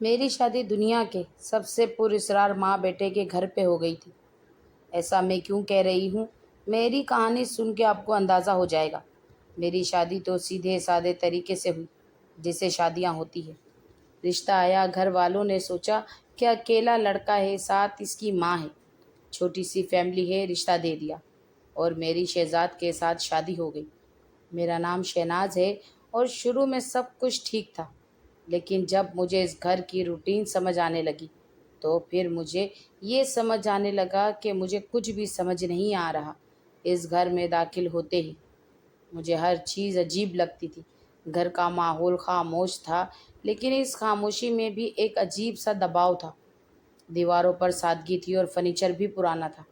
میری شادی دنیا کے سب سے پراسرار ماں بیٹے کے گھر پہ ہو گئی تھی۔ ایسا میں کیوں کہہ رہی ہوں؟ میری کہانی سن کے آپ کو اندازہ ہو جائے گا۔ میری شادی تو سیدھے سادے طریقے سے ہوئی، جیسے شادیاں ہوتی ہیں۔ رشتہ آیا، گھر والوں نے سوچا کہ اکیلا لڑکا ہے، ساتھ اس کی ماں ہے، چھوٹی سی فیملی ہے، رشتہ دے دیا اور میری شہزاد کے ساتھ شادی ہو گئی۔ میرا نام شہناز ہے اور شروع میں سب کچھ ٹھیک تھا، لیکن جب مجھے اس گھر کی روٹین سمجھ آنے لگی تو پھر مجھے یہ سمجھ آنے لگا کہ مجھے کچھ بھی سمجھ نہیں آ رہا۔ اس گھر میں داخل ہوتے ہی مجھے ہر چیز عجیب لگتی تھی۔ گھر کا ماحول خاموش تھا، لیکن اس خاموشی میں بھی ایک عجیب سا دباؤ تھا۔ دیواروں پر سادگی تھی اور فرنیچر بھی پرانا تھا،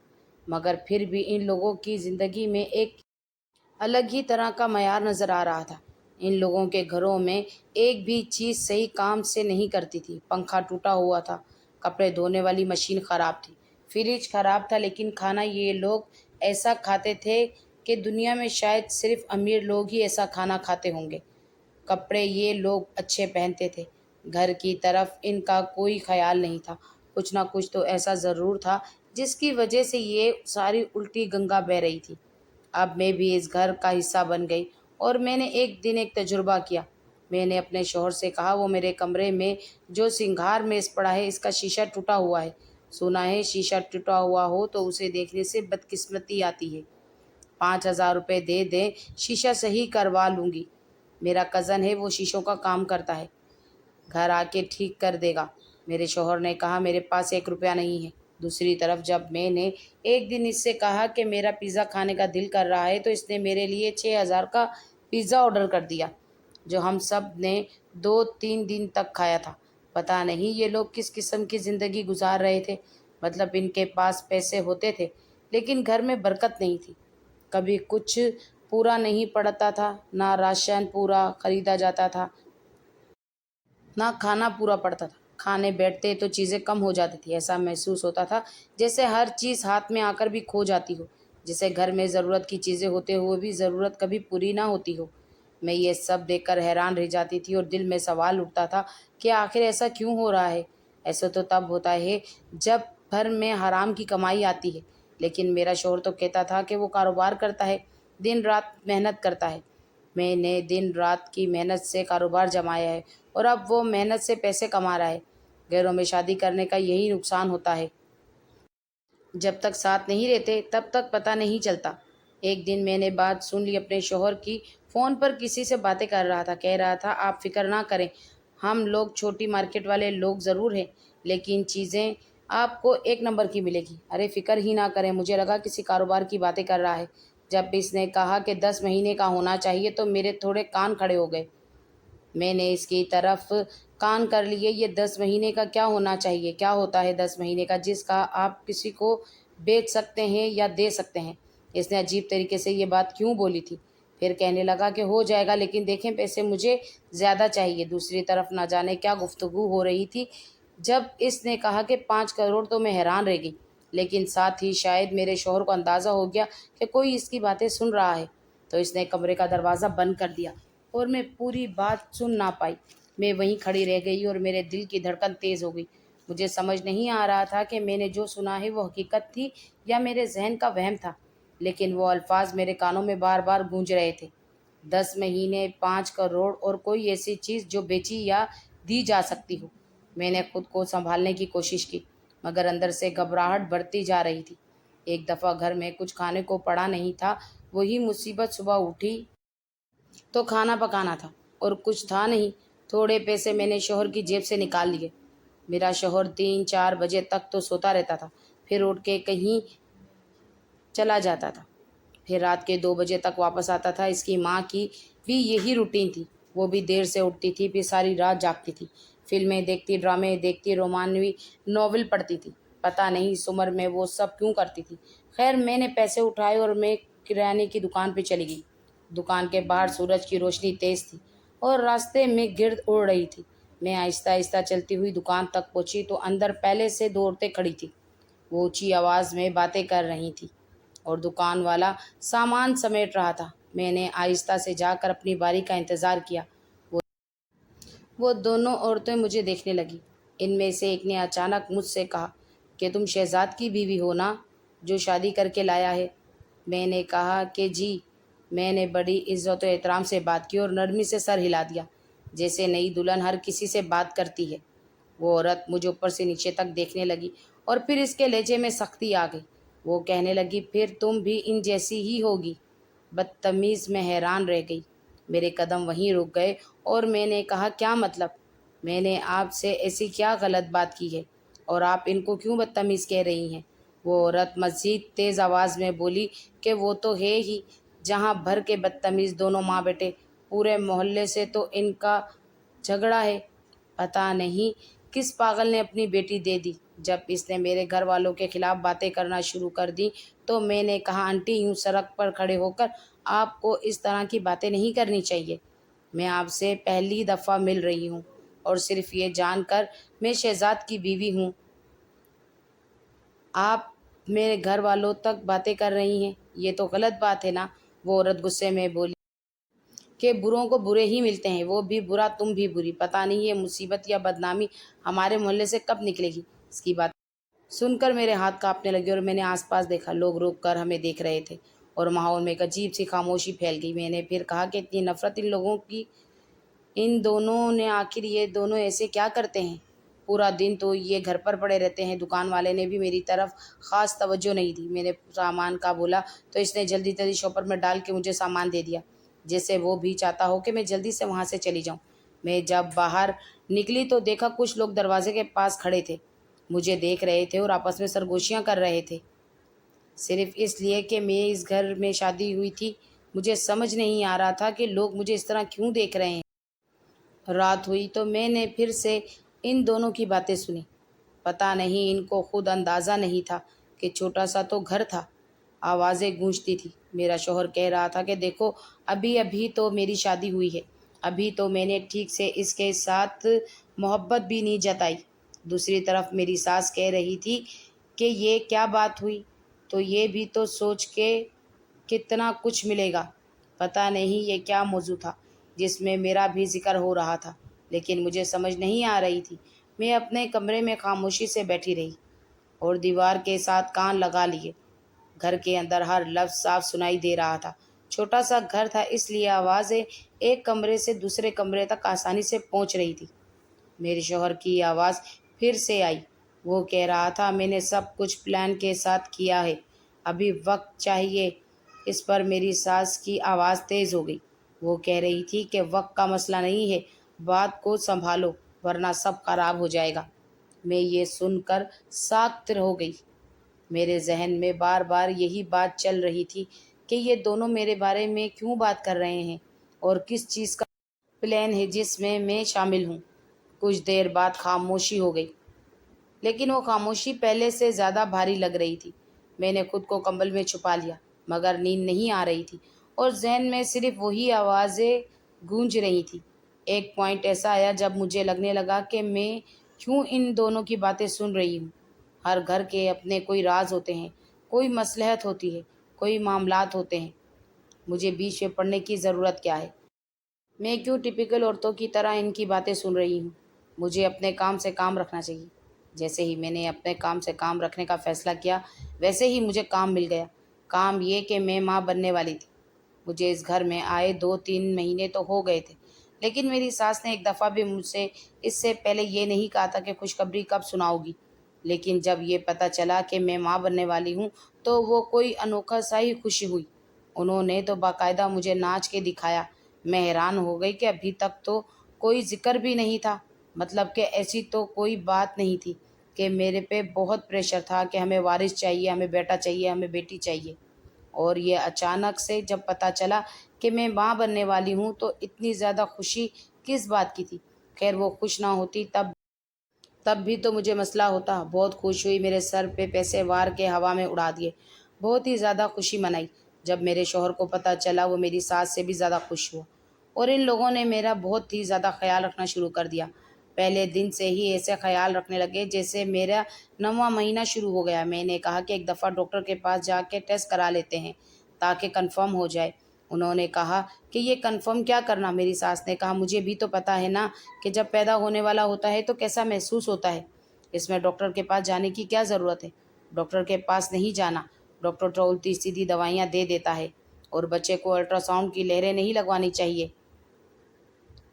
مگر پھر بھی ان لوگوں کی زندگی میں ایک الگ ہی طرح کا معیار نظر آ رہا تھا۔ ان لوگوں کے گھروں میں ایک بھی چیز صحیح کام سے نہیں کرتی تھی۔ پنکھا ٹوٹا ہوا تھا، کپڑے دھونے والی مشین خراب تھی، فریج خراب تھا، لیکن کھانا یہ لوگ ایسا کھاتے تھے کہ دنیا میں شاید صرف امیر لوگ ہی ایسا کھانا کھاتے ہوں گے۔ کپڑے یہ لوگ اچھے پہنتے تھے، گھر کی طرف ان کا کوئی خیال نہیں تھا۔ کچھ نہ کچھ تو ایسا ضرور تھا جس کی وجہ سے یہ ساری الٹی گنگا بہہ رہی تھی۔ اب میں بھی اس گھر کا حصہ بن گئی اور میں نے ایک دن ایک تجربہ کیا۔ میں نے اپنے شوہر سے کہا، وہ میرے کمرے میں جو سنگھار میز پڑا ہے اس کا شیشہ ٹوٹا ہوا ہے۔ سنا ہے شیشہ ٹوٹا ہوا ہو تو اسے دیکھنے سے بدقسمتی آتی ہے۔ 5,000 روپے دے دیں، شیشہ صحیح کروا لوں گی۔ میرا کزن ہے، وہ شیشوں کا کام کرتا ہے، گھر آ کے ٹھیک کر دے گا۔ میرے شوہر نے کہا، میرے پاس 1 روپیہ نہیں ہے۔ دوسری طرف جب میں نے ایک دن اس سے کہا کہ میرا پیزا کھانے کا دل کر رہا ہے تو اس نے میرے لیے 6,000 کا پیزا آرڈر کر دیا، جو ہم سب نے 2-3 دن تک کھایا تھا۔ پتہ نہیں یہ لوگ کس قسم کی زندگی گزار رہے تھے۔ مطلب ان کے پاس پیسے ہوتے تھے لیکن گھر میں برکت نہیں تھی۔ کبھی کچھ پورا نہیں پڑتا تھا، نہ راشن پورا خریدا جاتا تھا، نہ کھانا پورا پڑتا تھا۔ کھانے بیٹھتے تو چیزیں کم ہو جاتی تھی۔ ایسا محسوس ہوتا تھا جیسے ہر چیز ہاتھ میں آ کر بھی کھو جاتی ہو، جیسے گھر میں ضرورت کی چیزیں ہوتے ہوئے بھی ضرورت کبھی پوری نہ ہوتی ہو۔ میں یہ سب دیکھ کر حیران رہ جاتی تھی اور دل میں سوال اٹھتا تھا کہ آخر ایسا کیوں ہو رہا ہے؟ ایسا تو تب ہوتا ہے جب گھر میں حرام کی کمائی آتی ہے، لیکن میرا شوہر تو کہتا تھا کہ وہ کاروبار کرتا ہے، دن رات محنت کرتا ہے۔ میں نے دن رات کی محنت سے کاروبار جمایا ہے اور اب وہ محنت سے پیسے کما رہا ہے۔ غیروں میں شادی کرنے کا یہی نقصان ہوتا ہے، جب تک ساتھ نہیں رہتے تب تک پتہ نہیں چلتا۔ ایک دن میں نے بات سن لی اپنے شوہر کی، فون پر کسی سے باتیں کر رہا تھا، کہہ رہا تھا، آپ فکر نہ کریں، ہم لوگ چھوٹی مارکیٹ والے لوگ ضرور ہیں لیکن چیزیں آپ کو 1 نمبر کی ملے گی۔ ارے فکر ہی نہ کریں، مجھے لگا کسی کاروبار کی باتیں کر رہا ہے۔ جب اس نے کہا کہ 10 مہینے کا ہونا چاہیے تو میرے تھوڑے کان کھڑے ہو گئے۔ میں نے اس کی طرف کان کر لیے۔ یہ 10 مہینے کا کیا ہونا چاہیے؟ کیا ہوتا ہے 10 مہینے کا جس کا آپ کسی کو بیچ سکتے ہیں یا دے سکتے ہیں؟ اس نے عجیب طریقے سے یہ بات کیوں بولی تھی؟ پھر کہنے لگا کہ ہو جائے گا، لیکن دیکھیں پیسے مجھے زیادہ چاہیے۔ دوسری طرف نہ جانے کیا گفتگو ہو رہی تھی۔ جب اس نے کہا کہ 5 کروڑ تو میں حیران رہ گئی، لیکن ساتھ ہی شاید میرے شوہر کو اندازہ ہو گیا کہ کوئی اس کی باتیں سن رہا ہے، تو اس نے کمرے کا دروازہ بند کر دیا اور میں پوری بات سن نہ پائی۔ میں وہیں کھڑی رہ گئی اور میرے دل کی دھڑکن تیز ہو گئی۔ مجھے سمجھ نہیں آ رہا تھا کہ میں نے جو سنا ہے وہ حقیقت تھی یا میرے ذہن کا وہم تھا، لیکن وہ الفاظ میرے کانوں میں بار بار گونج رہے تھے۔ 10 مہینے، 5 کروڑ اور کوئی ایسی چیز جو بیچی یا دی جا سکتی ہو۔ میں نے خود کو سنبھالنے کی کوشش کی، مگر اندر سے گھبراہٹ بڑھتی جا رہی تھی۔ ایک دفعہ گھر میں کچھ کھانے کو پڑا نہیں تھا، وہی مصیبت، صبح اٹھی تو کھانا پکانا تھا اور کچھ تھا نہیں۔ تھوڑے پیسے میں نے شوہر کی جیب سے نکال لیے۔ میرا شوہر 3-4 بجے تک تو سوتا رہتا تھا، پھر اٹھ کے کہیں چلا جاتا تھا، پھر رات کے 2 بجے تک واپس آتا تھا۔ اس کی ماں کی بھی یہی روٹین تھی، وہ بھی دیر سے اٹھتی تھی، پھر ساری رات جاگتی تھی، فلمیں دیکھتی، ڈرامے دیکھتی، رومانوی ناول پڑھتی تھی۔ پتہ نہیں اس عمر میں وہ سب کیوں کرتی تھی۔ خیر میں نے پیسے اٹھائے اور میں کرانے کی دکان پہ چلی گئی۔ دکان کے باہر سورج کی روشنی تیز تھی اور راستے میں گرد اڑ رہی تھی۔ میں آہستہ آہستہ چلتی ہوئی دکان تک پہنچی تو اندر پہلے سے 2 عورتیں کھڑی تھیں۔ وہ اونچی آواز میں باتیں کر رہی تھیں اور دکان والا سامان سمیٹ رہا تھا۔ میں نے آہستہ سے جا کر اپنی باری کا انتظار کیا۔ وہ دونوں عورتیں مجھے دیکھنے لگیں۔ ان میں سے ایک نے اچانک مجھ سے کہا کہ تم شہزاد کی بیوی ہو نا جو شادی کر کے لایا ہے؟ میں نے کہا کہ جی۔ میں نے بڑی عزت و احترام سے بات کی اور نرمی سے سر ہلا دیا جیسے نئی دلہن ہر کسی سے بات کرتی ہے۔ وہ عورت مجھے اوپر سے نیچے تک دیکھنے لگی اور پھر اس کے لہجے میں سختی آ گئی۔ وہ کہنے لگی پھر تم بھی ان جیسی ہی ہوگی۔ بدتمیز، میں حیران رہ گئی۔ میرے قدم وہیں رک گئے اور میں نے کہا کیا مطلب؟ میں نے آپ سے ایسی کیا غلط بات کی ہے اور آپ ان کو کیوں بدتمیز کہہ رہی ہیں؟ وہ عورت مزید تیز آواز میں بولی کہ وہ تو ہے ہی جہاں بھر کے بدتمیز دونوں ماں بیٹے، پورے محلے سے تو ان کا جھگڑا ہے۔ پتہ نہیں کس پاگل نے اپنی بیٹی دے دی۔ جب اس نے میرے گھر والوں کے خلاف باتیں کرنا شروع کر دی تو میں نے کہا آنٹی یوں سڑک پر کھڑے ہو کر آپ کو اس طرح کی باتیں نہیں کرنی چاہیے۔ میں آپ سے پہلی دفعہ مل رہی ہوں اور صرف یہ جان کر میں شہزاد کی بیوی ہوں آپ میرے گھر والوں تک باتیں کر رہی ہیں، یہ تو غلط بات ہے نا۔ وہ عورت غصے میں بولی کہ بروں کو برے ہی ملتے ہیں، وہ بھی برا تم بھی بری، پتہ نہیں یہ مصیبت یا بدنامی ہمارے محلے سے کب نکلے گی۔ اس کی بات سن کر میرے ہاتھ کانپنے لگے اور میں نے آس پاس دیکھا، لوگ رک کر ہمیں دیکھ رہے تھے اور ماحول میں ایک عجیب سی خاموشی پھیل گئی۔ میں نے پھر کہا کہ اتنی نفرت ان لوگوں کی، ان دونوں نے آخر یہ دونوں ایسے کیا کرتے ہیں؟ پورا دن تو یہ گھر پر پڑے رہتے ہیں۔ دکان والے نے بھی میری طرف خاص توجہ نہیں دی۔ میں نے سامان کا بولا تو اس نے جلدی جلدی شاپر میں ڈال کے مجھے سامان دے دیا جیسے وہ بھی چاہتا ہو کہ میں جلدی سے وہاں سے چلی جاؤں۔ میں جب باہر نکلی تو دیکھا کچھ لوگ دروازے کے پاس کھڑے تھے، مجھے دیکھ رہے تھے اور آپس میں سرگوشیاں کر رہے تھے، صرف اس لیے کہ میں اس گھر میں شادی ہوئی تھی۔ مجھے سمجھ نہیں آ رہا تھا کہ لوگ مجھے اس طرح کیوں دیکھ رہے ہیں۔ رات ہوئی تو میں نے پھر سے ان دونوں کی باتیں سنی۔ پتہ نہیں ان کو خود اندازہ نہیں تھا کہ چھوٹا سا تو گھر تھا۔ آوازیں گونجتی تھی۔ میرا شوہر کہہ رہا تھا کہ دیکھو ابھی تو میری شادی ہوئی ہے، ابھی تو میں نے ٹھیک سے اس کے ساتھ محبت بھی نہیں جتائی۔ دوسری طرف میری ساس کہہ رہی تھی کہ یہ کیا بات ہوئی، تو یہ بھی تو سوچ کے کتنا کچھ ملے گا۔ پتہ نہیں یہ کیا موضوع تھا جس میں میرا بھی ذکر ہو رہا تھا، لیکن مجھے سمجھ نہیں آ رہی تھی۔ میں اپنے کمرے میں خاموشی سے بیٹھی رہی اور دیوار کے ساتھ کان لگا لیے۔ گھر کے اندر ہر لفظ صاف سنائی دے رہا تھا۔ چھوٹا سا گھر تھا اس لیے آوازیں ایک کمرے سے دوسرے کمرے تک آسانی سے پہنچ رہی تھی۔ میرے شوہر کی آواز پھر سے آئی۔ وہ کہہ رہا تھا میں نے سب کچھ پلان کے ساتھ کیا ہے، ابھی وقت چاہیے۔ اس پر میری ساس کی آواز تیز ہو گئی۔ وہ کہہ رہی تھی کہ وقت کا مسئلہ نہیں ہے، بات کو سنبھالو ورنہ سب خراب ہو جائے گا۔ میں یہ سن کر ساکت ہو گئی۔ میرے ذہن میں بار بار یہی بات چل رہی تھی کہ یہ دونوں میرے بارے میں کیوں بات کر رہے ہیں اور کس چیز کا پلان ہے جس میں شامل ہوں۔ کچھ دیر بعد خاموشی ہو گئی، لیکن وہ خاموشی پہلے سے زیادہ بھاری لگ رہی تھی۔ میں نے خود کو کمبل میں چھپا لیا مگر نیند نہیں آ رہی تھی اور ذہن میں صرف وہی آوازیں گونج رہی تھیں۔ ایک پوائنٹ ایسا آیا جب مجھے لگنے لگا کہ میں کیوں ان دونوں کی باتیں سن رہی ہوں۔ ہر گھر کے اپنے کوئی راز ہوتے ہیں، کوئی مصلحت ہوتی ہے، کوئی معاملات ہوتے ہیں۔ مجھے بیچ میں پڑنے کی ضرورت کیا ہے؟ میں کیوں ٹپیکل عورتوں کی طرح ان کی باتیں سن رہی ہوں؟ مجھے اپنے کام سے کام رکھنا چاہیے۔ جیسے ہی میں نے اپنے کام سے کام رکھنے کا فیصلہ کیا ویسے ہی مجھے کام مل گیا۔ کام یہ کہ میں ماں بننے والی تھی۔ مجھے اس گھر میں آئے 2-3 مہینے تو ہو گئے تھے، لیکن میری ساس نے ایک دفعہ بھی مجھ سے اس سے پہلے یہ نہیں کہا تھا کہ خوشخبری کب سناؤ گی۔ لیکن جب یہ پتہ چلا کہ میں ماں بننے والی ہوں تو وہ کوئی انوکھا سا ہی خوشی ہوئی۔ انہوں نے تو باقاعدہ مجھے ناچ کے دکھایا۔ میں حیران ہو گئی کہ ابھی تک تو کوئی ذکر بھی نہیں تھا، مطلب کہ ایسی تو کوئی بات نہیں تھی کہ میرے پہ بہت پریشر تھا کہ ہمیں وارث چاہیے، ہمیں بیٹا چاہیے، ہمیں بیٹی چاہیے۔ اور یہ اچانک سے جب پتہ چلا کہ میں ماں بننے والی ہوں تو اتنی زیادہ خوشی کس بات کی تھی؟ خیر وہ خوش نہ ہوتی تب بھی تو مجھے مسئلہ ہوتا۔ بہت خوش ہوئی، میرے سر پہ پیسے وار کے ہوا میں اڑا دیے، بہت ہی زیادہ خوشی منائی۔ جب میرے شوہر کو پتہ چلا وہ میری ساس سے بھی زیادہ خوش ہوا اور ان لوگوں نے میرا بہت ہی زیادہ خیال رکھنا شروع کر دیا۔ پہلے دن سے ہی ایسے خیال رکھنے لگے جیسے میرا 9واں مہینہ شروع ہو گیا۔ میں نے کہا کہ ایک دفعہ ڈاکٹر کے پاس جا کے ٹیسٹ کرا لیتے ہیں تاکہ کنفرم ہو جائے۔ انہوں نے کہا کہ یہ کنفرم کیا کرنا؟ میری ساس نے کہا مجھے بھی تو پتہ ہے نا کہ جب پیدا ہونے والا ہوتا ہے تو کیسا محسوس ہوتا ہے۔ اس میں ڈاکٹر کے پاس جانے کی کیا ضرورت ہے؟ ڈاکٹر کے پاس نہیں جانا، ڈاکٹر تو الٹی سیدھی دوائیاں دے دیتا ہے، اور بچے کو الٹرا ساؤنڈ کی لہریں نہیں لگوانی چاہیے،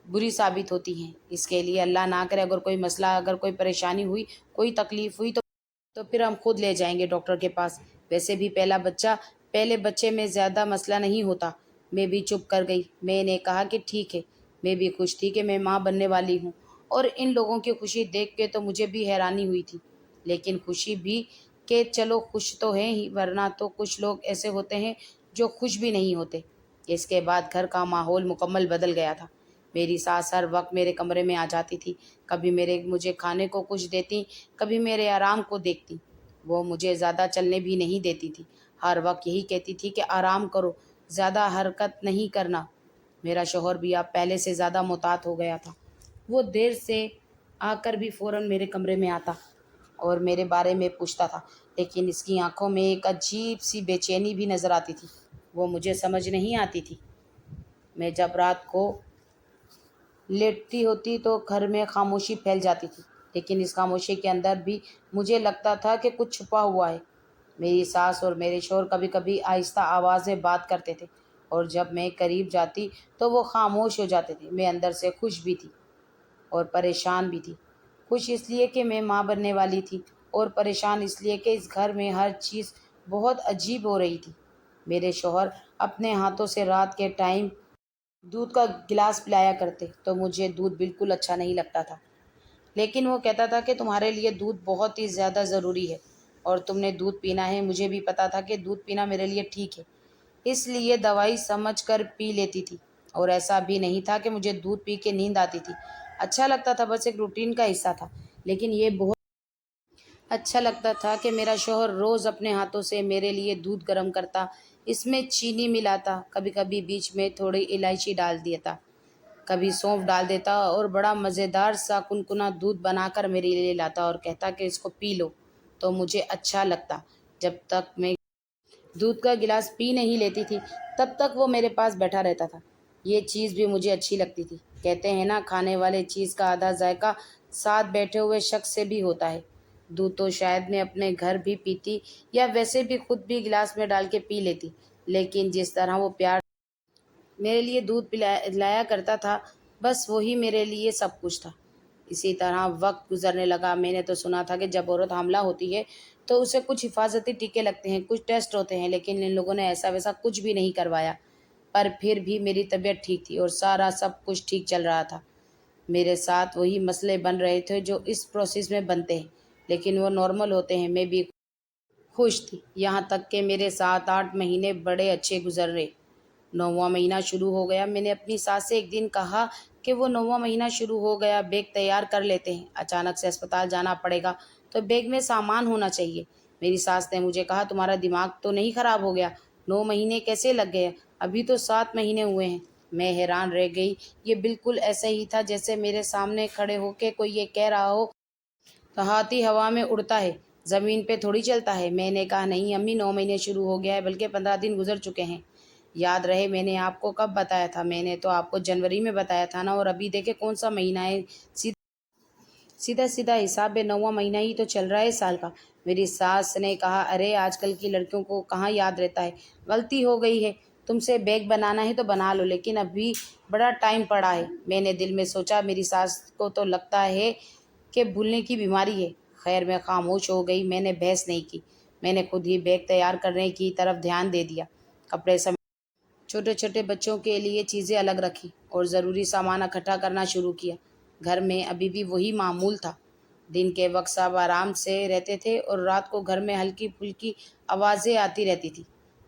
بری ثابت ہوتی ہیں۔ اس کے لیے اللہ نہ کرے اگر کوئی مسئلہ، اگر کوئی پریشانی ہوئی، کوئی تکلیف ہوئی تو پھر ہم خود لے جائیں گے ڈاکٹر کے پاس۔ ویسے بھی پہلے بچے میں زیادہ مسئلہ نہیں ہوتا۔ میں بھی چپ کر گئی۔ میں نے کہا کہ ٹھیک ہے۔ میں بھی خوش تھی کہ میں ماں بننے والی ہوں، اور ان لوگوں کی خوشی دیکھ کے تو مجھے بھی حیرانی ہوئی تھی، لیکن خوشی بھی کہ چلو خوش تو ہیں ہی، ورنہ تو کچھ لوگ ایسے ہوتے ہیں جو خوش بھی نہیں ہوتے۔ اس کے بعد گھر کا ماحول مکمل بدل گیا تھا۔ میری ساس ہر وقت میرے کمرے میں آ جاتی تھی، کبھی مجھے کھانے کو کچھ دیتی، کبھی میرے آرام کو دیکھتی۔ وہ مجھے زیادہ چلنے بھی نہیں دیتی تھی، ہر وقت یہی کہتی تھی کہ آرام کرو، زیادہ حرکت نہیں کرنا۔ میرا شوہر بھی اب پہلے سے زیادہ محتاط ہو گیا تھا۔ وہ دیر سے آ کر بھی فوراً میرے کمرے میں آتا اور میرے بارے میں پوچھتا تھا، لیکن اس کی آنکھوں میں ایک عجیب سی بے چینی بھی نظر آتی تھی۔ وہ مجھے سمجھ نہیں آتی تھی۔ میں جب رات کو لیٹتی ہوتی تو گھر میں خاموشی پھیل جاتی تھی، لیکن اس خاموشی کے اندر بھی مجھے لگتا تھا کہ کچھ چھپا ہوا ہے۔ میری ساس اور میرے شوہر کبھی کبھی آہستہ آواز میں بات کرتے تھے، اور جب میں قریب جاتی تو وہ خاموش ہو جاتے تھے۔ میں اندر سے خوش بھی تھی اور پریشان بھی تھی۔ خوش اس لیے کہ میں ماں بننے والی تھی، اور پریشان اس لیے کہ اس گھر میں ہر چیز بہت عجیب ہو رہی تھی۔ میرے شوہر اپنے ہاتھوں سے رات کے ٹائم دودھ کا گلاس پلایا کرتے تو مجھے دودھ بالکل اچھا نہیں لگتا تھا، لیکن وہ کہتا تھا کہ تمہارے لیے دودھ بہت ہی زیادہ ضروری ہے اور تم نے دودھ پینا ہے۔ مجھے بھی پتا تھا کہ دودھ پینا میرے لیے ٹھیک ہے، اس لیے دوائی سمجھ کر پی لیتی تھی، اور ایسا بھی نہیں تھا کہ مجھے دودھ پی کے نیند آتی تھی۔ اچھا لگتا تھا، بس ایک روٹین کا حصہ تھا، لیکن یہ بہت اچھا لگتا تھا کہ میرا شوہر روز اپنے ہاتھوں سے میرے لیے دودھ گرم کرتا، اس میں چینی ملاتا، کبھی کبھی بیچ میں تھوڑی الائچی ڈال دیتا، کبھی سونف ڈال دیتا، اور بڑا مزیدار سا کنکنا دودھ بنا کر میرے لیے لاتا اور کہتا کہ اس کو پی لو۔ تو مجھے اچھا لگتا۔ جب تک میں دودھ کا گلاس پی نہیں لیتی تھی تب تک وہ میرے پاس بیٹھا رہتا تھا۔ یہ چیز بھی مجھے اچھی لگتی تھی۔ کہتے ہیں نا، کھانے والے چیز کا آدھا ذائقہ ساتھ بیٹھے ہوئے شخص سے بھی ہوتا ہے۔ دودھ تو شاید میں اپنے گھر بھی پیتی، یا ویسے بھی خود بھی گلاس میں ڈال کے پی لیتی، لیکن جس طرح وہ پیار میرے لیے دودھ لایا کرتا تھا، بس وہی میرے لیے سب کچھ تھا۔ اسی طرح وقت گزرنے لگا۔ میں نے تو سنا تھا کہ جب عورت حاملہ ہوتی ہے تو اسے کچھ حفاظتی ٹیکے لگتے ہیں، کچھ ٹیسٹ ہوتے ہیں، لیکن ان لوگوں نے ایسا ویسا کچھ بھی نہیں کروایا۔ پر پھر بھی میری طبیعت ٹھیک تھی اور سب کچھ ٹھیک چل رہا تھا۔ میرے ساتھ وہی مسئلے بن رہے تھے جو اس پروسیس میں بنتے ہیں، لیکن وہ نارمل ہوتے ہیں۔ میں بھی خوش تھی، یہاں تک کہ میرے 7-8 مہینے بڑے اچھے گزر رہے۔ 9واں مہینہ شروع ہو گیا۔ میں نے اپنی ساس سے ایک دن کہا کہ وہ 9واں مہینہ شروع ہو گیا، بیگ تیار کر لیتے ہیں، اچانک سے اسپتال جانا پڑے گا تو بیگ میں سامان ہونا چاہیے۔ میری ساس نے مجھے کہا تمہارا دماغ تو نہیں خراب ہو گیا؟ 9 مہینے کیسے لگ گئے؟ ابھی تو 7 مہینے ہوئے ہیں۔ میں حیران رہ گئی۔ یہ بالکل ایسا ہی تھا جیسے میرے سامنے کھڑے ہو کے کوئی یہ کہہ رہا ہو تو ہاتھی ہوا میں اڑتا ہے، زمین پہ تھوڑی چلتا ہے۔ میں نے کہا نہیں امی، 9 مہینے شروع ہو گیا ہے، بلکہ 15 دن گزر چکے ہیں۔ یاد رہے میں نے آپ کو کب بتایا تھا؟ میں نے تو آپ کو جنوری میں بتایا تھا نا، اور ابھی دیکھے کون سا مہینہ ہے۔ سیدھا حساب ہے، 9واں مہینہ ہی تو چل رہا ہے سال کا۔ میری ساس نے کہا ارے آج کل کی لڑکیوں کو کہاں یاد رہتا ہے، غلطی ہو گئی ہے، تم سے بیگ بنانا ہے تو بنا لو، لیکن ابھی بڑا ٹائم پڑا ہے۔ میں نے دل میں سوچا میری ساس کو تو لگتا ہے کہ بھولنے کی بیماری ہے۔ خیر میں خاموش ہو گئی، میں نے بحث نہیں کی۔ میں نے خود ہی بیگ تیار کرنے کی طرف دھیان دے دیا، کپڑے سمیت چھوٹے چھوٹے بچوں کے لیے چیزیں الگ رکھی اور ضروری سامان اکٹھا کرنا شروع کیا۔ گھر میں ابھی بھی وہی معمول تھا۔ دن کے وقت سب آرام سے رہتے تھے اور رات کو گھر میں ہلکی پھلکی آوازیں آتی رہتی تھی۔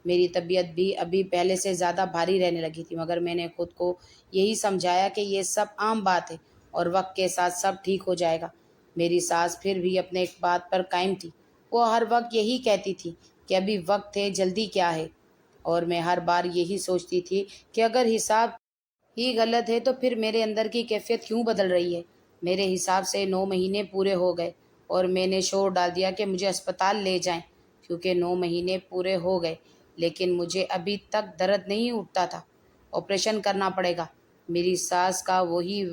میری طبیعت بھی ابھی پہلے سے زیادہ بھاری رہنے لگی تھی، مگر میں نے خود کو یہی سمجھایا کہ یہ سب عام بات ہے اور وقت کے ساتھ سب ٹھیک ہو جائے گا۔ میری ساس پھر بھی اپنے ایک بات پر قائم تھی۔ وہ ہر وقت یہی کہتی تھی کہ ابھی وقت ہے، جلدی کیا ہے؟ اور میں ہر بار یہی سوچتی تھی کہ اگر حساب ہی غلط ہے تو پھر میرے اندر کی کیفیت کیوں بدل رہی ہے؟ میرے حساب سے 9 مہینے پورے ہو گئے اور میں نے شور ڈال دیا کہ مجھے اسپتال لے جائیں، کیونکہ 9 مہینے پورے ہو گئے۔ لیکن مجھے ابھی تک درد نہیں اٹھتا تھا۔ آپریشن کرنا پڑے گا۔ میری ساس کا وہی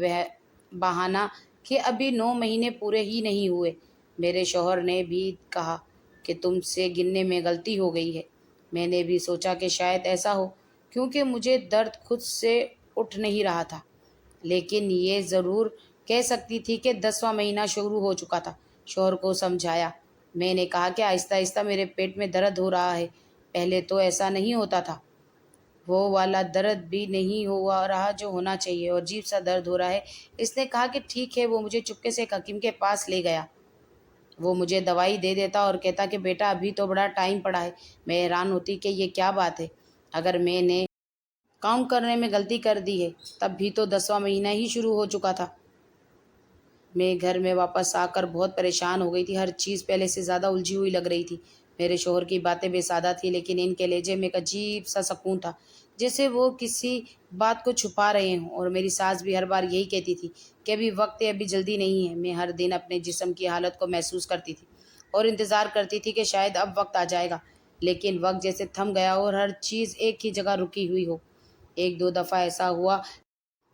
بہانہ کہ ابھی 9 مہینے پورے ہی نہیں ہوئے۔ میرے شوہر نے بھی کہا کہ تم سے گننے میں غلطی ہو گئی ہے۔ میں نے بھی سوچا کہ شاید ایسا ہو، کیونکہ مجھے درد خود سے اٹھ نہیں رہا تھا، لیکن یہ ضرور کہہ سکتی تھی کہ 10واں مہینہ شروع ہو چکا تھا۔ شوہر کو سمجھایا۔ میں نے کہا کہ آہستہ آہستہ میرے پیٹ میں درد ہو رہا ہے، پہلے تو ایسا نہیں ہوتا تھا۔ وہ والا درد بھی نہیں ہوا رہا جو ہونا چاہیے، اور عجیب سا درد ہو رہا ہے۔ اس نے کہا کہ ٹھیک ہے۔ وہ مجھے چپکے سے ایک حکیم کے پاس لے گیا۔ وہ مجھے دوائی دے دیتا اور کہتا کہ بیٹا ابھی تو بڑا ٹائم پڑا ہے۔ میں حیران ہوتی کہ یہ کیا بات ہے، اگر میں نے کاؤنٹ کرنے میں غلطی کر دی ہے، تب بھی تو 10واں مہینہ ہی شروع ہو چکا تھا۔ میں گھر میں واپس آ کر بہت پریشان ہو گئی تھی۔ ہر چیز پہلے سے زیادہ الجھی ہوئی لگ رہی تھی۔ میرے شوہر کی باتیں بے سادہ تھیں، لیکن ان کے لہجے میں ایک عجیب سا سکون تھا، جیسے وہ کسی بات کو چھپا رہے ہوں۔ اور میری ساس بھی ہر بار یہی کہتی تھی کہ ابھی وقت ہے، ابھی جلدی نہیں ہے۔ میں ہر دن اپنے جسم کی حالت کو محسوس کرتی تھی اور انتظار کرتی تھی کہ شاید اب وقت آ جائے گا، لیکن وقت جیسے تھم گیا اور ہر چیز ایک ہی جگہ رکی ہوئی ہو۔ 1-2 دفعہ ایسا ہوا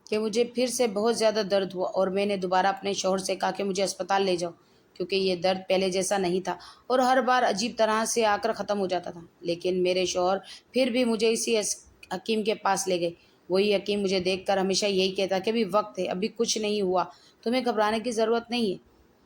کہ مجھے پھر سے بہت زیادہ درد ہوا اور میں نے دوبارہ اپنے شوہر سے کہا کہ مجھے اسپتال لے جاؤ، کیونکہ یہ درد پہلے جیسا نہیں تھا اور ہر بار عجیب طرح سے آ کر ختم ہو جاتا تھا۔ لیکن میرے شوہر پھر بھی مجھے اسی حکیم کے پاس لے گئے۔ وہی حکیم مجھے دیکھ کر ہمیشہ یہی کہتا کہ ابھی وقت ہے، ابھی کچھ نہیں ہوا، تمہیں گھبرانے کی ضرورت نہیں ہے۔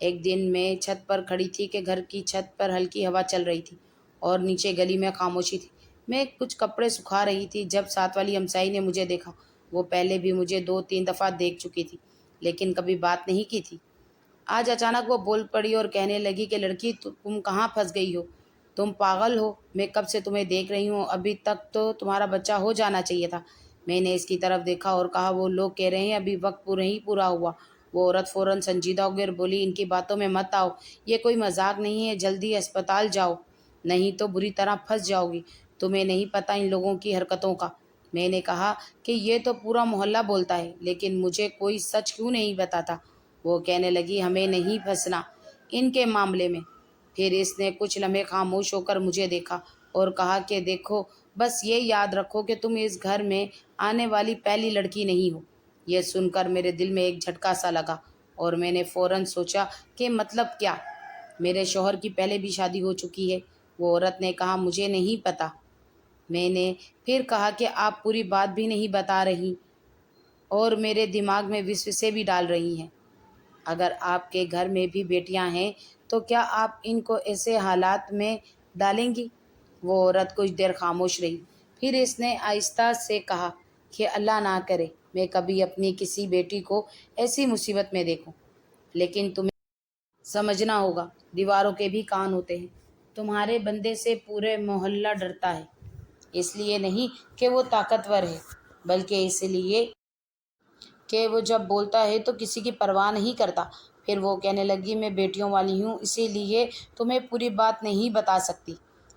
ایک دن میں چھت پر کھڑی تھی کہ گھر کی چھت پر ہلکی ہوا چل رہی تھی اور نیچے گلی میں خاموشی تھی۔ میں کچھ کپڑے سکھا رہی تھی جب ساتھ والی ہمسائی نے مجھے دیکھا۔ وہ پہلے بھی مجھے 2-3 دفعہ دیکھ چکی تھی، لیکن کبھی بات نہیں کی تھی۔ آج اچانک وہ بول پڑی اور کہنے لگی کہ لڑکی تم کہاں پھنس گئی ہو؟ تم پاگل ہو؟ میں کب سے تمہیں دیکھ رہی ہوں، ابھی تک تو تمہارا بچہ ہو جانا چاہیے تھا۔ میں نے اس کی طرف دیکھا اور کہا وہ لوگ کہہ رہے ہیں ابھی وقت پورا ہوا۔ وہ عورت فوراً سنجیدہ ہو گئی اور بولی ان کی باتوں میں مت آؤ، یہ کوئی مذاق نہیں ہے، جلدی اسپتال جاؤ، نہیں تو بری طرح پھنس جاؤ گی۔ تمہیں نہیں پتہ ان لوگوں کی حرکتوں کا۔ میں نے کہا کہ یہ تو پورا محلہ بولتا ہے، لیکن مجھے کوئی سچ کیوں نہیں بتاتا؟ وہ کہنے لگی ہمیں نہیں پھنسنا ان کے معاملے میں۔ پھر اس نے کچھ لمحے خاموش ہو کر مجھے دیکھا اور کہا کہ دیکھو، بس یہ یاد رکھو کہ تم اس گھر میں آنے والی پہلی لڑکی نہیں ہو۔ یہ سن کر میرے دل میں ایک جھٹکا سا لگا اور میں نے فوراً سوچا کہ مطلب کیا؟ میرے شوہر کی پہلے بھی شادی ہو چکی ہے۔ وہ عورت نے کہا مجھے نہیں پتہ۔ میں نے پھر کہا کہ آپ پوری بات بھی نہیں بتا رہی اور میرے دماغ میں وسوسے بھی ڈال رہی ہیں۔ اگر آپ کے گھر میں بھی بیٹیاں ہیں تو کیا آپ ان کو ایسے حالات میں ڈالیں گی؟ وہ عورت کچھ دیر خاموش رہی، پھر اس نے آہستہ سے کہا کہ اللہ نہ کرے میں کبھی اپنی کسی بیٹی کو ایسی مصیبت میں دیکھوں، لیکن تمہیں سمجھنا ہوگا دیواروں کے بھی کان ہوتے ہیں۔ تمہارے بندے سے پورے محلہ ڈرتا ہے، اس لیے نہیں کہ وہ طاقتور ہے، بلکہ اس لیے کہ وہ جب بولتا ہے تو کسی کی پرواہ نہیں کرتا۔ پھر وہ کہنے لگی میں بیٹیوں والی ہوں، اسی لیے تمہیں پوری بات نہیں بتا سکتی،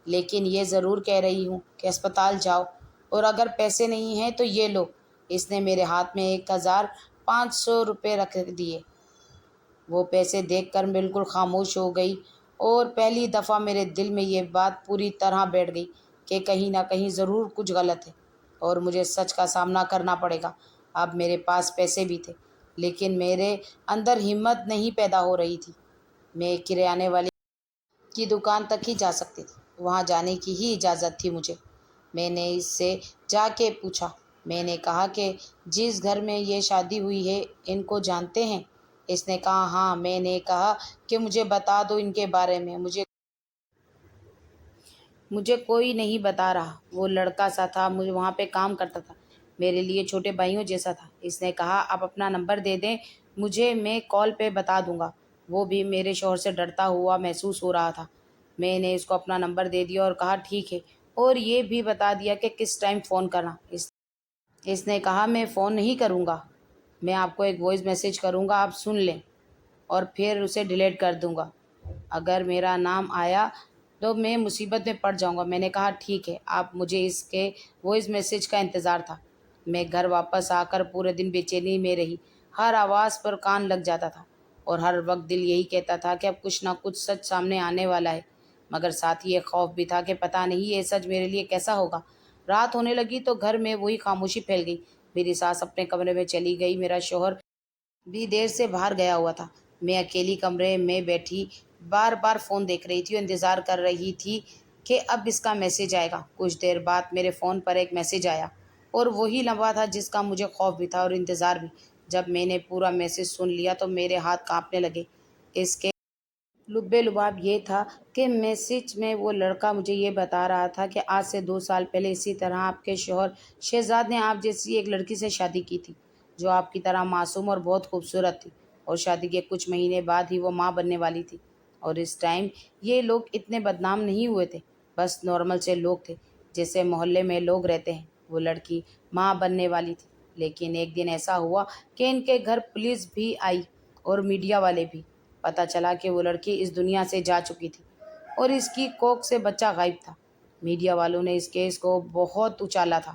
لیکن یہ ضرور کہہ رہی ہوں کہ اسپتال جاؤ، اور اگر پیسے نہیں ہیں تو یہ لو۔ اس نے میرے ہاتھ میں 1500 رکھ دیے۔ وہ پیسے دیکھ کر بالکل خاموش ہو گئی اور پہلی دفعہ میرے دل میں یہ بات پوری طرح بیٹھ گئی کہ کہیں نہ کہیں ضرور کچھ غلط ہے اور مجھے سچ کا سامنا کرنا پڑے گا۔ اب میرے پاس پیسے بھی تھے، لیکن میرے اندر ہمت نہیں پیدا ہو رہی تھی۔ میں کریانے والی کی دکان تک ہی جا سکتی تھی، وہاں جانے کی ہی اجازت تھی مجھے۔ میں نے اس سے جا کے پوچھا، میں نے کہا کہ جس گھر میں یہ شادی ہوئی ہے ان کو جانتے ہیں؟ اس نے کہا ہاں۔ میں نے کہا کہ مجھے بتا دو ان کے بارے میں، مجھے کوئی نہیں بتا رہا۔ وہ لڑکا سا تھا، مجھے وہاں پہ کام کرتا تھا، میرے لیے چھوٹے بھائیوں جیسا تھا۔ اس نے کہا آپ اپنا نمبر دے دیں مجھے، میں کال پہ بتا دوں گا۔ وہ بھی میرے شوہر سے ڈرتا ہوا محسوس ہو رہا تھا۔ میں نے اس کو اپنا نمبر دے دیا اور کہا ٹھیک ہے، اور یہ بھی بتا دیا کہ کس ٹائم فون کرنا۔ اس نے کہا میں فون نہیں کروں گا، میں آپ کو ایک وائس میسیج کروں گا، آپ سن لیں اور پھر اسے ڈیلیٹ کر دوں گا۔ اگر میرا نام آیا تو میں مصیبت میں پڑ جاؤں گا۔ میں نے کہا ٹھیک ہے۔ آپ مجھے اس کے وائس میسیج کا انتظار تھا۔ میں گھر واپس آ کر پورے دن بے چینی میں رہی، ہر آواز پر کان لگ جاتا تھا اور ہر وقت دل یہی کہتا تھا کہ اب کچھ نہ کچھ سچ سامنے آنے والا ہے۔ مگر ساتھ ہی ایک خوف بھی تھا کہ پتہ نہیں یہ سچ میرے لیے کیسا ہوگا۔ رات ہونے لگی تو گھر میں وہی خاموشی پھیل گئی۔ میری ساس اپنے کمرے میں چلی گئی، میرا شوہر بھی دیر سے باہر گیا ہوا تھا۔ میں اکیلی کمرے میں بیٹھی بار بار فون دیکھ رہی تھی اور انتظار کر رہی تھی کہ اب اس کا میسج آئے گا۔ کچھ دیر بعد میرے فون پر ایک میسج آیا اور وہی لمحہ تھا جس کا مجھے خوف بھی تھا اور انتظار بھی۔ جب میں نے پورا میسج سن لیا تو میرے ہاتھ کانپنے لگے۔ اس کے لب لباب یہ تھا کہ میسج میں وہ لڑکا مجھے یہ بتا رہا تھا کہ آج سے 2 سال پہلے اسی طرح آپ کے شوہر شہزاد نے آپ جیسی ایک لڑکی سے شادی کی تھی، جو آپ کی طرح معصوم اور بہت خوبصورت تھی، اور شادی کے کچھ مہینے بعد ہی وہ ماں بننے والی تھی۔ اور اس ٹائم یہ لوگ اتنے بدنام نہیں ہوئے تھے، بس نارمل سے لوگ تھے جیسے محلے میں لوگ رہتے ہیں۔ وہ لڑکی ماں بننے والی تھی، لیکن ایک دن ایسا ہوا کہ ان کے گھر پولیس بھی آئی اور میڈیا والے بھی۔ پتہ چلا کہ وہ لڑکی اس دنیا سے جا چکی تھی اور اس کی کوکھ سے بچہ غائب تھا۔ میڈیا والوں نے اس کیس کو بہت اچالا تھا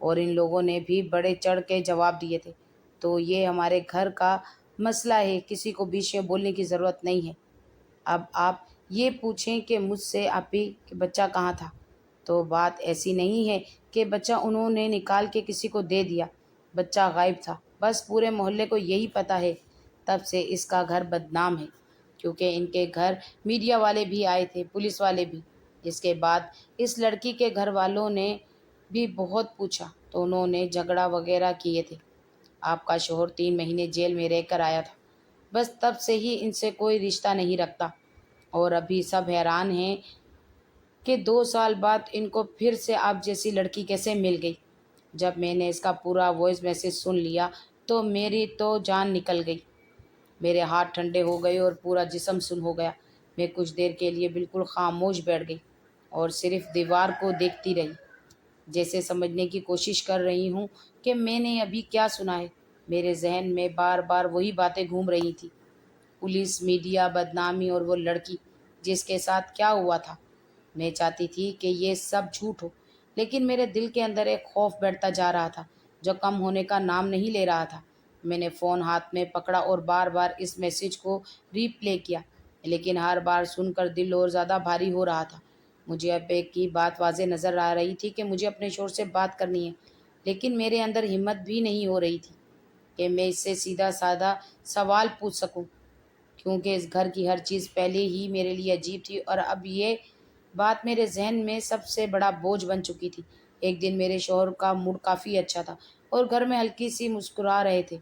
اور ان لوگوں نے بھی بڑے چڑھ کے جواب دیے تھے۔ تو یہ ہمارے گھر کا مسئلہ ہے، کسی کو بیچ میں بولنے کی ضرورت نہیں ہے۔ اب آپ یہ پوچھیں کہ مجھ سے آپی کہ بچہ کہاں تھا، تو بات ایسی نہیں ہے کہ بچہ انہوں نے نکال کے کسی کو دے دیا۔ بچہ غائب تھا، بس پورے محلے کو یہی پتہ ہے۔ تب سے اس کا گھر بدنام ہے، کیونکہ ان کے گھر میڈیا والے بھی آئے تھے، پولیس والے بھی۔ اس کے بعد اس لڑکی کے گھر والوں نے بھی بہت پوچھا تو انہوں نے جھگڑا وغیرہ کیے تھے۔ آپ کا شوہر 3 مہینے جیل میں رہ کر آیا تھا، بس تب سے ہی ان سے کوئی رشتہ نہیں رکھتا۔ اور ابھی سب حیران ہیں کہ 2 سال بعد ان کو پھر سے آپ جیسی لڑکی کیسے مل گئی۔ جب میں نے اس کا پورا وائس میسج سن لیا تو میری تو جان نکل گئی۔ میرے ہاتھ ٹھنڈے ہو گئے اور پورا جسم سن ہو گیا۔ میں کچھ دیر کے لیے بالکل خاموش بیٹھ گئی اور صرف دیوار کو دیکھتی رہی، جیسے سمجھنے کی کوشش کر رہی ہوں کہ میں نے ابھی کیا سنا ہے۔ میرے ذہن میں بار بار وہی باتیں گھوم رہی تھیں، پولیس، میڈیا، بدنامی اور وہ لڑکی جس کے ساتھ کیا ہوا تھا۔ میں چاہتی تھی کہ یہ سب جھوٹ ہو، لیکن میرے دل کے اندر ایک خوف بیٹھتا جا رہا تھا جو کم ہونے کا نام نہیں لے رہا تھا۔ میں نے فون ہاتھ میں پکڑا اور بار بار اس میسج کو ری پلے کیا، لیکن ہر بار سن کر دل اور زیادہ بھاری ہو رہا تھا۔ مجھے اب ایک کی بات واضح نظر آ رہی تھی کہ مجھے اپنے شوہر سے بات کرنی ہے، لیکن میرے اندر ہمت بھی نہیں ہو رہی تھی کہ میں اس سے سیدھا سادہ سوال پوچھ سکوں، کیونکہ اس گھر کی ہر چیز پہلے ہی میرے لیے عجیب تھی اور اب یہ بات میرے ذہن میں سب سے بڑا بوجھ بن چکی تھی۔ ایک دن میرے شوہر کا موڈ کافی اچھا تھا اور گھر میں ہلکی سی مسکرا رہے تھے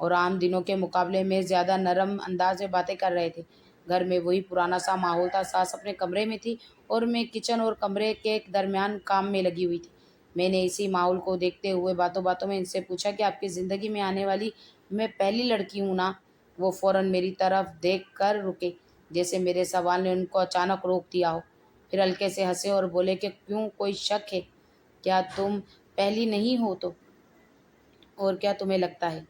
اور عام دنوں کے مقابلے میں زیادہ نرم انداز میں باتیں کر رہے تھے۔ گھر میں وہی پرانا سا ماحول تھا۔ ساس اپنے کمرے میں تھی اور میں کچن اور کمرے کے درمیان کام میں لگی ہوئی تھی۔ میں نے اسی ماحول کو دیکھتے ہوئے باتوں باتوں میں ان سے پوچھا کہ آپ کی زندگی میں آنے والی میں پہلی لڑکی ہوں نا؟ وہ فوراً میری طرف دیکھ کر رکے، جیسے میرے سوال نے ان کو اچانک روک دیا ہو۔ پھر ہلکے سے ہنسے اور بولے کہ کیوں، کوئی شک ہے کیا تم پہلی نہیں ہو تو؟ اور کیا تمہیں لگتا ہے؟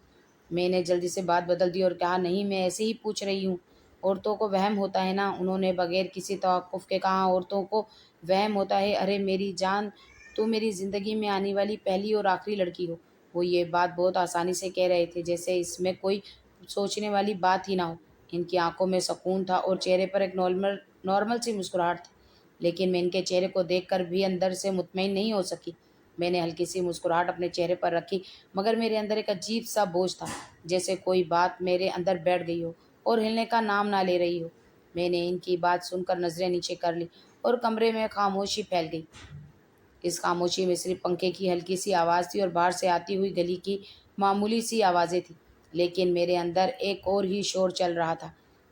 میں نے جلدی سے بات بدل دی اور کہا نہیں، میں ایسے ہی پوچھ رہی ہوں۔ عورتوں کو وہم ہوتا ہے نا؟ انہوں نے بغیر کسی توقف کے کہا۔ عورتوں کو وہم ہوتا ہے؟ ارے میری جان، تو میری زندگی میں آنے والی پہلی اور آخری لڑکی ہو۔ وہ یہ بات بہت آسانی سے کہہ رہے تھے، جیسے اس میں کوئی سوچنے والی بات ہی نہ ہو۔ ان کی آنکھوں میں سکون تھا اور چہرے پر ایک نارمل سی مسکراہٹ تھی، لیکن میں ان کے چہرے کو دیکھ کر بھی اندر سے مطمئن نہیں ہو سکی۔ میں نے ہلکی سی مسکراہٹ اپنے چہرے پر رکھی، مگر میرے اندر ایک عجیب سا بوجھ تھا، جیسے کوئی بات میرے اندر بیٹھ گئی ہو اور ہلنے کا نام نہ لے رہی ہو۔ میں نے ان کی بات سن کر نظریں نیچے کر لی اور کمرے میں خاموشی پھیل گئی۔ اس خاموشی میں صرف پنکھے کی ہلکی سی آواز تھی اور باہر سے آتی ہوئی گلی کی معمولی سی آوازیں تھیں، لیکن میرے اندر ایک اور ہی شور چل رہا تھا۔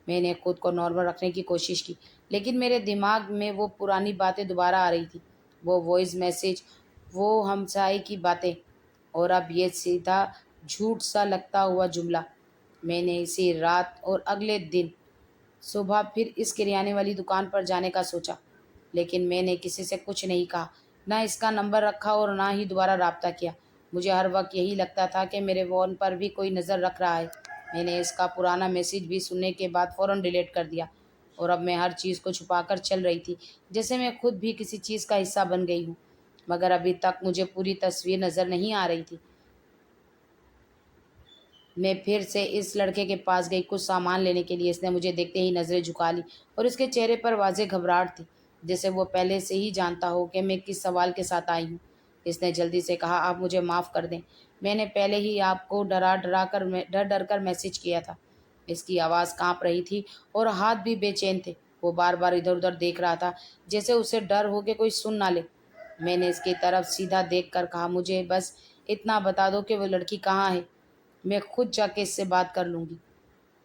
میں نے خود کو نارمل رکھنے کی کوشش کی، لیکن میرے دماغ میں وہ پرانی باتیں دوبارہ آ رہی تھیں، وہ وائس میسج، وہ ہمسائے کی باتیں، اور اب یہ سیدھا جھوٹ سا لگتا ہوا جملہ۔ میں نے اسی رات اور اگلے دن صبح پھر اس کریانے والی دکان پر جانے کا سوچا، لیکن میں نے کسی سے کچھ نہیں کہا، نہ اس کا نمبر رکھا اور نہ ہی دوبارہ رابطہ کیا۔ مجھے ہر وقت یہی لگتا تھا کہ میرے فون پر بھی کوئی نظر رکھ رہا ہے۔ میں نے اس کا پرانا میسج بھی سننے کے بعد فوراً ڈیلیٹ کر دیا اور اب میں ہر چیز کو چھپا کر چل رہی تھی، جیسے میں خود بھی کسی چیز کا حصہ بن گئی ہوں، مگر ابھی تک مجھے پوری تصویر نظر نہیں آ رہی تھی۔ میں پھر سے اس لڑکے کے پاس گئی کچھ سامان لینے کے لیے۔ اس نے مجھے دیکھتے ہی نظریں جھکا لی اور اس کے چہرے پر واضح گھبراہٹ تھی۔ جیسے وہ پہلے سے ہی جانتا ہو کہ میں کس سوال کے ساتھ آئی ہوں۔ اس نے جلدی سے کہا، آپ مجھے معاف کر دیں، میں نے پہلے ہی آپ کو ڈر ڈر کر میسج کیا تھا۔ اس کی آواز کانپ رہی تھی اور ہاتھ بھی بے چین تھے۔ وہ بار بار ادھر ادھر دیکھ رہا تھا، جیسے اسے ڈر ہو کہ کوئی سن نہ لے۔ میں نے اس کی طرف سیدھا دیکھ کر کہا، مجھے بس اتنا بتا دو کہ وہ لڑکی کہاں ہے، میں خود جا کے اس سے بات کر لوں گی۔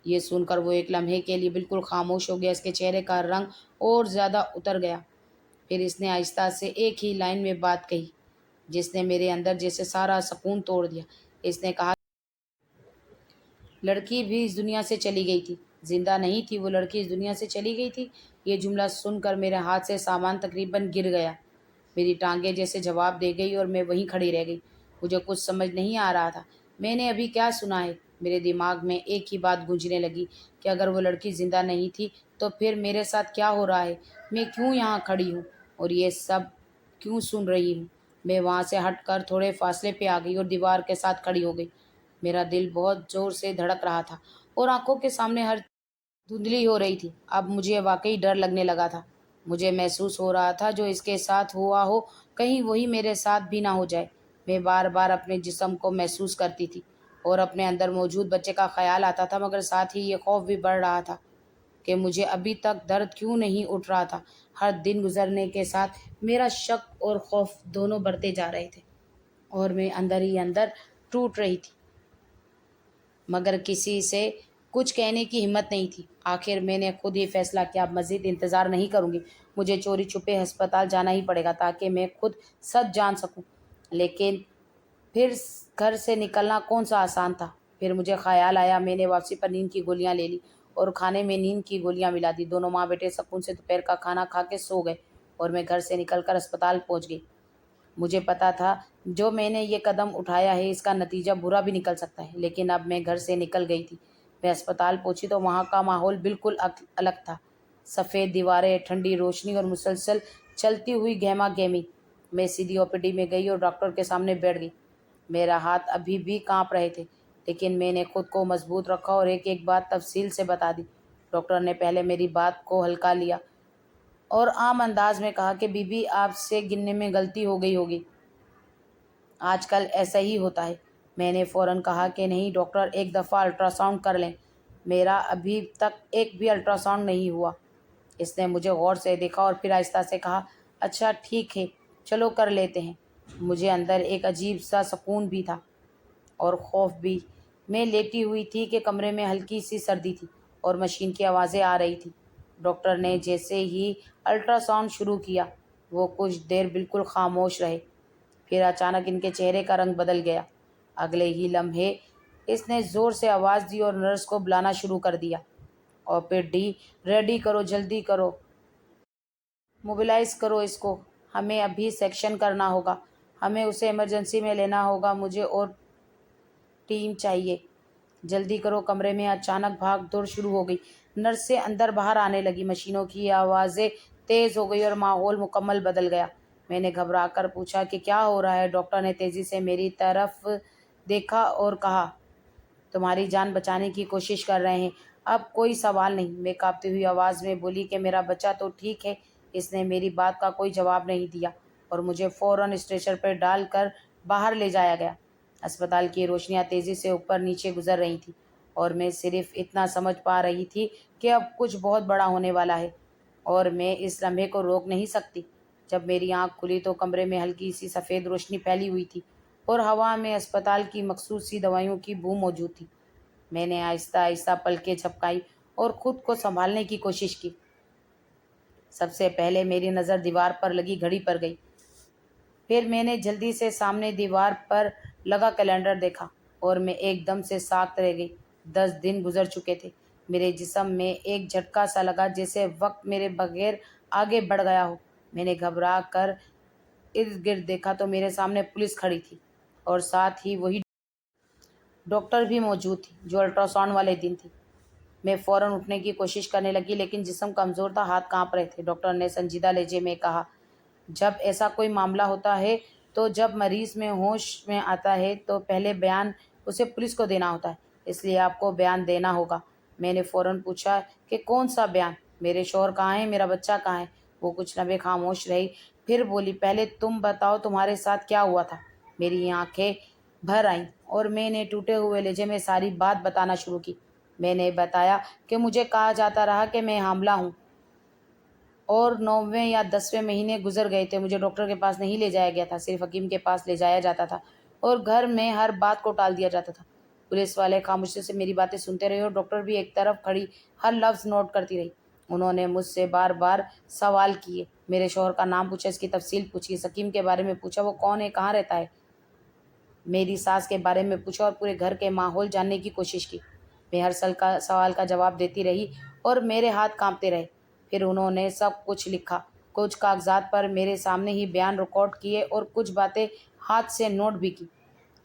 یہ سن کر وہ ایک لمحے کے لیے بالکل خاموش ہو گیا۔ اس کے چہرے کا رنگ اور زیادہ اتر گیا۔ پھر اس نے آہستہ سے ایک ہی لائن میں بات کہی جس نے میرے اندر جیسے سارا سکون توڑ دیا۔ اس نے کہا، لڑکی بھی اس دنیا سے چلی گئی تھی، زندہ نہیں تھی، وہ لڑکی اس دنیا سے چلی گئی تھی۔ یہ جملہ سن کر میرے ہاتھ سے سامان تقریباً گر گیا۔ میری ٹانگیں جیسے جواب دے گئی اور میں وہیں کھڑی رہ گئی۔ مجھے کچھ سمجھ نہیں آ رہا تھا، میں نے ابھی کیا سنا ہے۔ میرے دماغ میں ایک ہی بات گونجنے لگی کہ اگر وہ لڑکی زندہ نہیں تھی تو پھر میرے ساتھ کیا ہو رہا ہے، میں کیوں یہاں کھڑی ہوں اور یہ سب کیوں سن رہی ہوں۔ میں وہاں سے ہٹ کر تھوڑے فاصلے پہ آ گئی اور دیوار کے ساتھ کھڑی ہو گئی۔ میرا دل بہت زور سے دھڑک رہا تھا اور آنکھوں کے سامنے ہر دھندلی ہو رہی تھی۔ اب مجھے واقعی ڈر لگنے لگا تھا۔ مجھے محسوس ہو رہا تھا جو اس کے ساتھ ہوا ہو کہیں وہی میرے ساتھ بھی نہ ہو جائے۔ میں بار بار اپنے جسم کو محسوس کرتی تھی اور اپنے اندر موجود بچے کا خیال آتا تھا، مگر ساتھ ہی یہ خوف بھی بڑھ رہا تھا کہ مجھے ابھی تک درد کیوں نہیں اٹھ رہا تھا۔ ہر دن گزرنے کے ساتھ میرا شک اور خوف دونوں بڑھتے جا رہے تھے اور میں اندر ہی اندر ٹوٹ رہی تھی، مگر کسی سے کچھ کہنے کی ہمت نہیں تھی۔ آخر میں نے خود ہی فیصلہ کیا، اب مزید انتظار نہیں کروں گی، مجھے چوری چھپے ہسپتال جانا ہی پڑے گا تاکہ میں خود سچ جان سکوں۔ لیکن پھر گھر سے نکلنا کون سا آسان تھا۔ پھر مجھے خیال آیا، میں نے واپسی پر نیند کی گولیاں لے لی اور کھانے میں نیند کی گولیاں ملا دی۔ دونوں ماں بیٹے سکون سے دوپہر کا کھانا کھا کے سو گئے اور میں گھر سے نکل کر اسپتال پہنچ گئی۔ مجھے پتا تھا جو میں نے یہ قدم اٹھایا ہے اس کا نتیجہ برا بھی نکل سکتا ہے، لیکن اب میں گھر سے نکل گئی تھی۔ میں اسپتال پہنچی تو وہاں کا ماحول بالکل الگ تھا۔ سفید دیواریں، ٹھنڈی روشنی اور مسلسل چلتی ہوئی گہما گہمی۔ میں سیدھی OPD میں گئی اور ڈاکٹر کے سامنے بیٹھ گئی۔ میرا ہاتھ ابھی بھی کانپ رہے تھے، لیکن میں نے خود کو مضبوط رکھا اور ایک ایک بات تفصیل سے بتا دی۔ ڈاکٹر نے پہلے میری بات کو ہلکا لیا اور عام انداز میں کہا کہ بی بی آپ سے گننے میں غلطی ہو گئی ہوگی، آج کل ایسا ہی ہوتا ہے۔ میں نے فوراً کہا کہ نہیں ڈاکٹر، ایک دفعہ الٹرا ساؤنڈ کر لیں، میرا ابھی تک ایک بھی الٹرا ساؤنڈ نہیں ہوا۔ اس نے مجھے غور سے دیکھا اور پھر آہستہ سے کہا، اچھا ٹھیک ہے، چلو کر لیتے ہیں۔ مجھے اندر ایک عجیب سا سکون بھی تھا اور خوف بھی۔ میں لیٹی ہوئی تھی کہ کمرے میں ہلکی سی سردی تھی اور مشین کی آوازیں آ رہی تھی۔ ڈاکٹر نے جیسے ہی الٹرا ساؤنڈ شروع کیا وہ کچھ دیر بالکل خاموش رہے، پھر اچانک ان کے چہرے کا رنگ بدل گیا۔ اگلے ہی لمحے اس نے زور سے آواز دی اور نرس کو بلانا شروع کر دیا، OPD ریڈی کرو، جلدی کرو، موبلائز کرو اس کو، ہمیں ابھی سیکشن کرنا ہوگا، ہمیں اسے ایمرجنسی میں لینا ہوگا، مجھے اور ٹیم چاہیے، جلدی کرو۔ کمرے میں اچانک بھاگ دوڑ شروع ہو گئی۔ نرسیں اندر باہر آنے لگی، مشینوں کی آوازیں تیز ہو گئی اور ماحول مکمل بدل گیا۔ میں نے گھبرا کر پوچھا کہ کیا ہو رہا ہے؟ ڈاکٹر نے تیزی سے میری طرف دیکھا اور کہا، تمہاری جان بچانے کی کوشش کر رہے ہیں، اب کوئی سوال نہیں۔ میں کانپتی ہوئی آواز میں بولی کہ میرا بچہ تو ٹھیک ہے۔ اس نے میری بات کا کوئی جواب نہیں دیا اور مجھے فوراً اسٹریچر پر ڈال کر باہر لے جایا گیا۔ اسپتال کی روشنیاں تیزی سے اوپر نیچے گزر رہی تھیں اور میں صرف اتنا سمجھ پا رہی تھی کہ اب کچھ بہت بڑا ہونے والا ہے اور میں اس لمحے کو روک نہیں سکتی۔ جب میری آنکھ کھلی تو کمرے میں ہلکی سی سفید روشنی پھیلی ہوئی تھی اور ہوا میں اسپتال کی مخصوص سی دوائیوں کی بو موجود تھی۔ میں نے آہستہ آہستہ پلکیں جھپکائی اور خود کو سنبھالنے کی کوشش کی۔ سب سے پہلے میری نظر دیوار پر لگی گھڑی پر گئی، پھر میں نے جلدی سے سامنے دیوار پر لگا کیلنڈر دیکھا اور میں ایک دم سے ساکت رہ گئی۔ 10 دن گزر چکے تھے۔ میرے جسم میں ایک جھٹکا سا لگا جیسے وقت میرے بغیر آگے بڑھ گیا ہو۔ میں نے گھبرا کر ارد گرد دیکھا تو میرے سامنے پولیس کھڑی تھی اور ساتھ ہی وہی ڈاکٹر بھی موجود تھی جو الٹرا ساؤنڈ والے دن تھی۔ میں فوراً اٹھنے کی کوشش کرنے لگی لیکن جسم کمزور تھا، ہاتھ کانپ رہے تھے۔ ڈاکٹر نے سنجیدہ لہجے میں کہا، جب ایسا کوئی معاملہ ہوتا ہے تو جب مریض میں ہوش میں آتا ہے تو پہلے بیان اسے پولیس کو دینا ہوتا ہے، اس لیے آپ کو بیان دینا ہوگا۔ میں نے فوراً پوچھا کہ کون سا بیان؟ میرے شوہر کہاں ہیں؟ میرا بچہ کہاں ہے؟ وہ کچھ لمحے خاموش رہی، پھر بولی، پہلے تم بتاؤ تمہارے ساتھ کیا ہوا تھا۔ میری آنکھیں بھر آئیں اور میں نے ٹوٹے ہوئے لہجے میں ساری بات بتانا شروع کی۔ میں نے بتایا کہ مجھے کہا جاتا رہا کہ میں حاملہ ہوں اور 9ویں یا 10ویں مہینے گزر گئے تھے۔ مجھے ڈاکٹر کے پاس نہیں لے جایا گیا تھا، صرف حکیم کے پاس لے جایا جاتا تھا اور گھر میں ہر بات کو ٹال دیا جاتا تھا۔ پولیس والے خاموشی سے میری باتیں سنتے رہے اور ڈاکٹر بھی ایک طرف کھڑی ہر لفظ نوٹ کرتی رہی۔ انہوں نے مجھ سے بار بار سوال کیے، میرے شوہر کا نام پوچھا، اس کی تفصیل پوچھی، اس حکیم کے بارے میں پوچھا، وہ کون ہے، کہاں رہتا ہے، میری ساس کے بارے میں پوچھا اور پورے گھر کے ماحول جاننے کی کوشش کی۔ میں ہر سوال کا جواب دیتی رہی اور میرے ہاتھ کانپتے رہے۔ پھر انہوں نے سب کچھ لکھا، کچھ کاغذات پر میرے سامنے ہی بیان ریکارڈ کیے اور کچھ باتیں ہاتھ سے نوٹ بھی کی۔